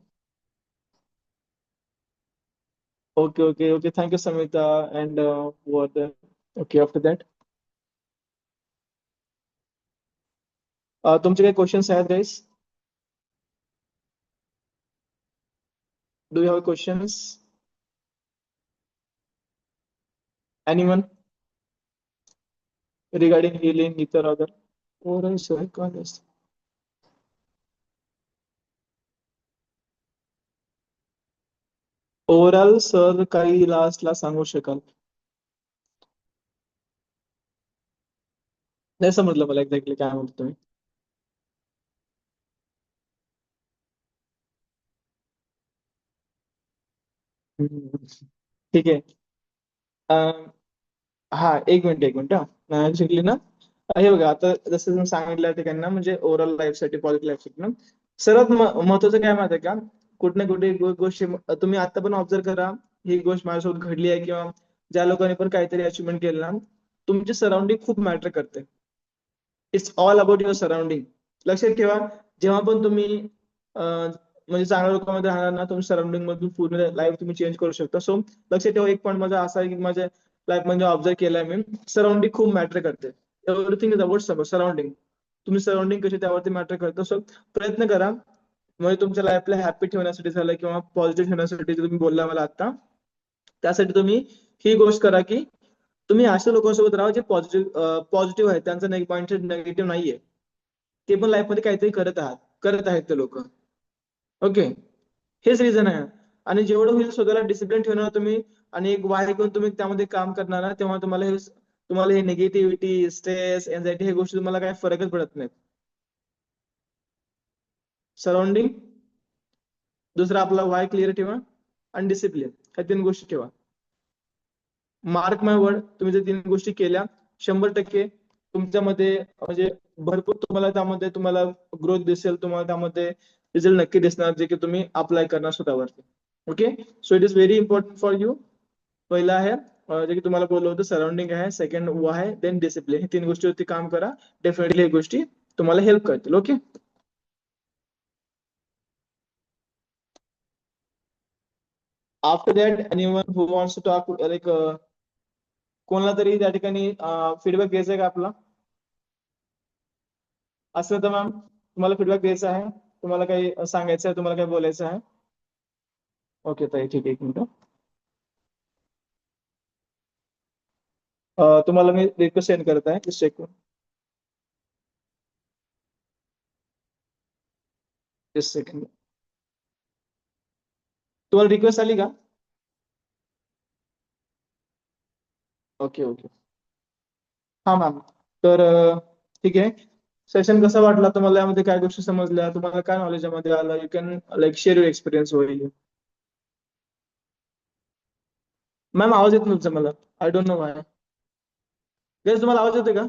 Okay, okay, okay. Thank you Samita and Vardhan. Okay, after that तुमचे काही क्वेश्चन्स आहेत guys? Do you have questions? Anyone regarding healing, ether, other? Oral psychologist. Overall sir काही लास्टला सांगू शकाल? नाही समजलं मला एक्झॅक्टली काय म्हणतो तुम्ही. हम्म. ठीक आहे. अं, हा, एक मिनिट, एक मिनिट. हा, ऍक्च्युअली ना, हे बघा, आता जसं तुम्ही सांगितलं त्या ठिकाणी ना, म्हणजे ओव्हरऑल लाईफसाठी, पॉझिटिव्ह लाईफसाठी ना, सर्वात महत्वाचं काय माहिती आहे का? कुठे ना कुठे गोष्टी तुम्ही आता पण ऑब्झर्व करा. ही गोष्ट माझ्यासोबत घडली आहे, किंवा ज्या लोकांनी पण काहीतरी अचिव्हमेंट केलं ना, तुमचे सराउंडिंग खूप मॅटर करते. It's all about your surrounding. लक्षात ठेवा, जेव्हा पण तुम्ही म्हणजे चांगल्या लोकांमध्ये राहणार ना, तुमच्या सराउंडिंग मधून पूर्ण लाईफ तुम्ही चेंज करू शकता. सो लक्षात ठेवा, एक पॉईंट माझा असा आहे की माझ्या लाईफ मध्ये ऑब्झर्व केलाय मी, सराउंडिंग खूप मॅटर करते. Everything is about surrounding. तुम्ही सराउंडिंग कशी त्यावरती मॅटर करतो. सो प्रयत्न करा, म्हणजे तुमच्या लाईफला हॅपी ठेवण्यासाठी झालं, किंवा पॉझिटिव्ह ठेवण्यासाठी, जे तुम्ही बोलला मला आता, त्यासाठी तुम्ही ही गोष्ट करा की तुम्ही अशा लोकांसोबत राहा जे पॉझिटिव्ह आहेत, त्यांचा माइंडसेट निगेटिव्ह नाहीये. ते पण लाईफ मध्ये काहीतरी करत आहेत ते लोक. ओके. हेच रिझन आहे. आणि जेवढं होईल स्वतःला डिसिप्लिन ठेवणार तुम्ही, आणि एक वाय घेऊन तुम्ही त्यामध्ये काम करणार ना, तेव्हा तुम्हाला हे निगेटिव्हिटी, स्ट्रेस, एन्झायटी, हे गोष्टी तुम्हाला काही फरकच पडत नाही. सराउंडिंग, दुसरा आपला वाय क्लिअर ठेवा, आणि डिसिप्लिन, ह्या 3 गोष्टी ठेवा. मार्क माय वर्ड, तुम्ही जर 3 गोष्टी केल्या, 100% तुमच्यामध्ये म्हणजे भरपूर तुम्हाला त्यामध्ये तुम्हाला ग्रोथ दिसेल, तुम्हाला त्यामध्ये रिझल्ट नक्की दिसणार, जे की तुम्ही अप्लाय करणार स्वतःवरती. Okay. So it is very important for you. पहिला आहे जे की तुम्हाला बोललो होतं, सराउंडिंग आहे. सेकंड आहे, देन डिसिप्लिन. हे 3 गोष्टीवरती काम करा. डेफिनेटली हे गोष्टी तुम्हाला हेल्प करतील. Okay. After that anyone who wants to talk, like कोणाला तरी त्या ठिकाणी फीडबॅक द्यायचा आहे का आपला? असं तर मॅम, तुम्हाला फीडबॅक द्यायचा आहे, तुम्हाला काही सांगायचं आहे, तुम्हाला काही बोलायचं आहे? ओके ताई, ठीक आहे, एक मिनिट. तुम्हाला मी रिक्वेस्ट सेंड करत आहे, चेक करून. Just second. तुम्हाला रिक्वेस्ट आली का? Okay, okay. हा मॅम. तर ठीक आहे. सेशन कसा वाटला तुम्हाला? यामध्ये काय गोष्टी समजल्या, तुम्हाला काय नॉलेज यामध्ये आलं? You can like share your experience होईल. मॅम आवाज येतो तुमचा मला. I don't know why. Guys तुम्हाला आवाज येतोय का?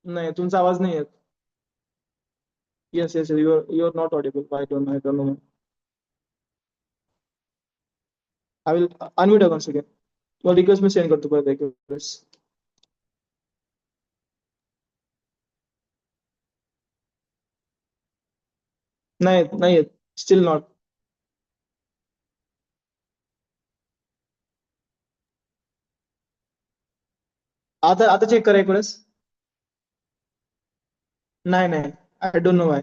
नाही, तुमचा आवाज नाही येत. Yes, yes, your not audible. I don't know. I will unmute one second. तुम्हाला रिक्वेस्ट मी सेंड करतो परत एक वेळेस. नाही, नाही येत. Still not. आता आता चेक करा एक वेळेस. नाही नाही, I don't know why.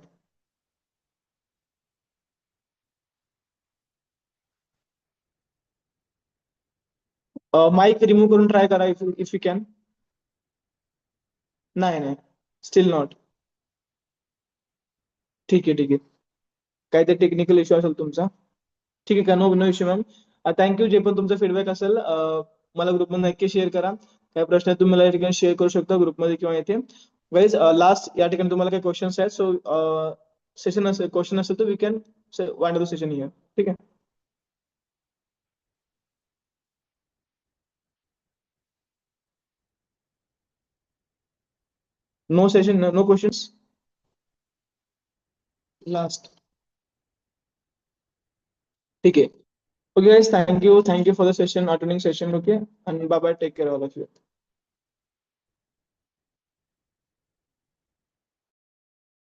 Mic remove करून ट्राय करा इफ इफ यू कॅन. नाही नाही, स्टील नॉट. ठीक आहे ठीक आहे. काहीतरी टेक्निकल इश्यू असेल तुमचा. ठीक आहे का, no no issue ma'am. Thank you. जे पण तुमचा फीडबॅक असेल मला ग्रुपमध्ये नक्की शेअर करा. काही प्रश्न आहेत तुम्ही मला या ठिकाणी शेअर करू शकता ग्रुपमध्ये किंवा येथे. वाईज लास्ट या ठिकाणी तुम्हाला काही क्वेश्चन्स आहेत, सो सेशन असेल, क्वेश्चन असेल तर we can wind the session here. ठीक आहे. No session, no questions. Last. ठीक आहे. Okay guys, thank you for the session, attending session. Okay, and bye bye, take care all of you.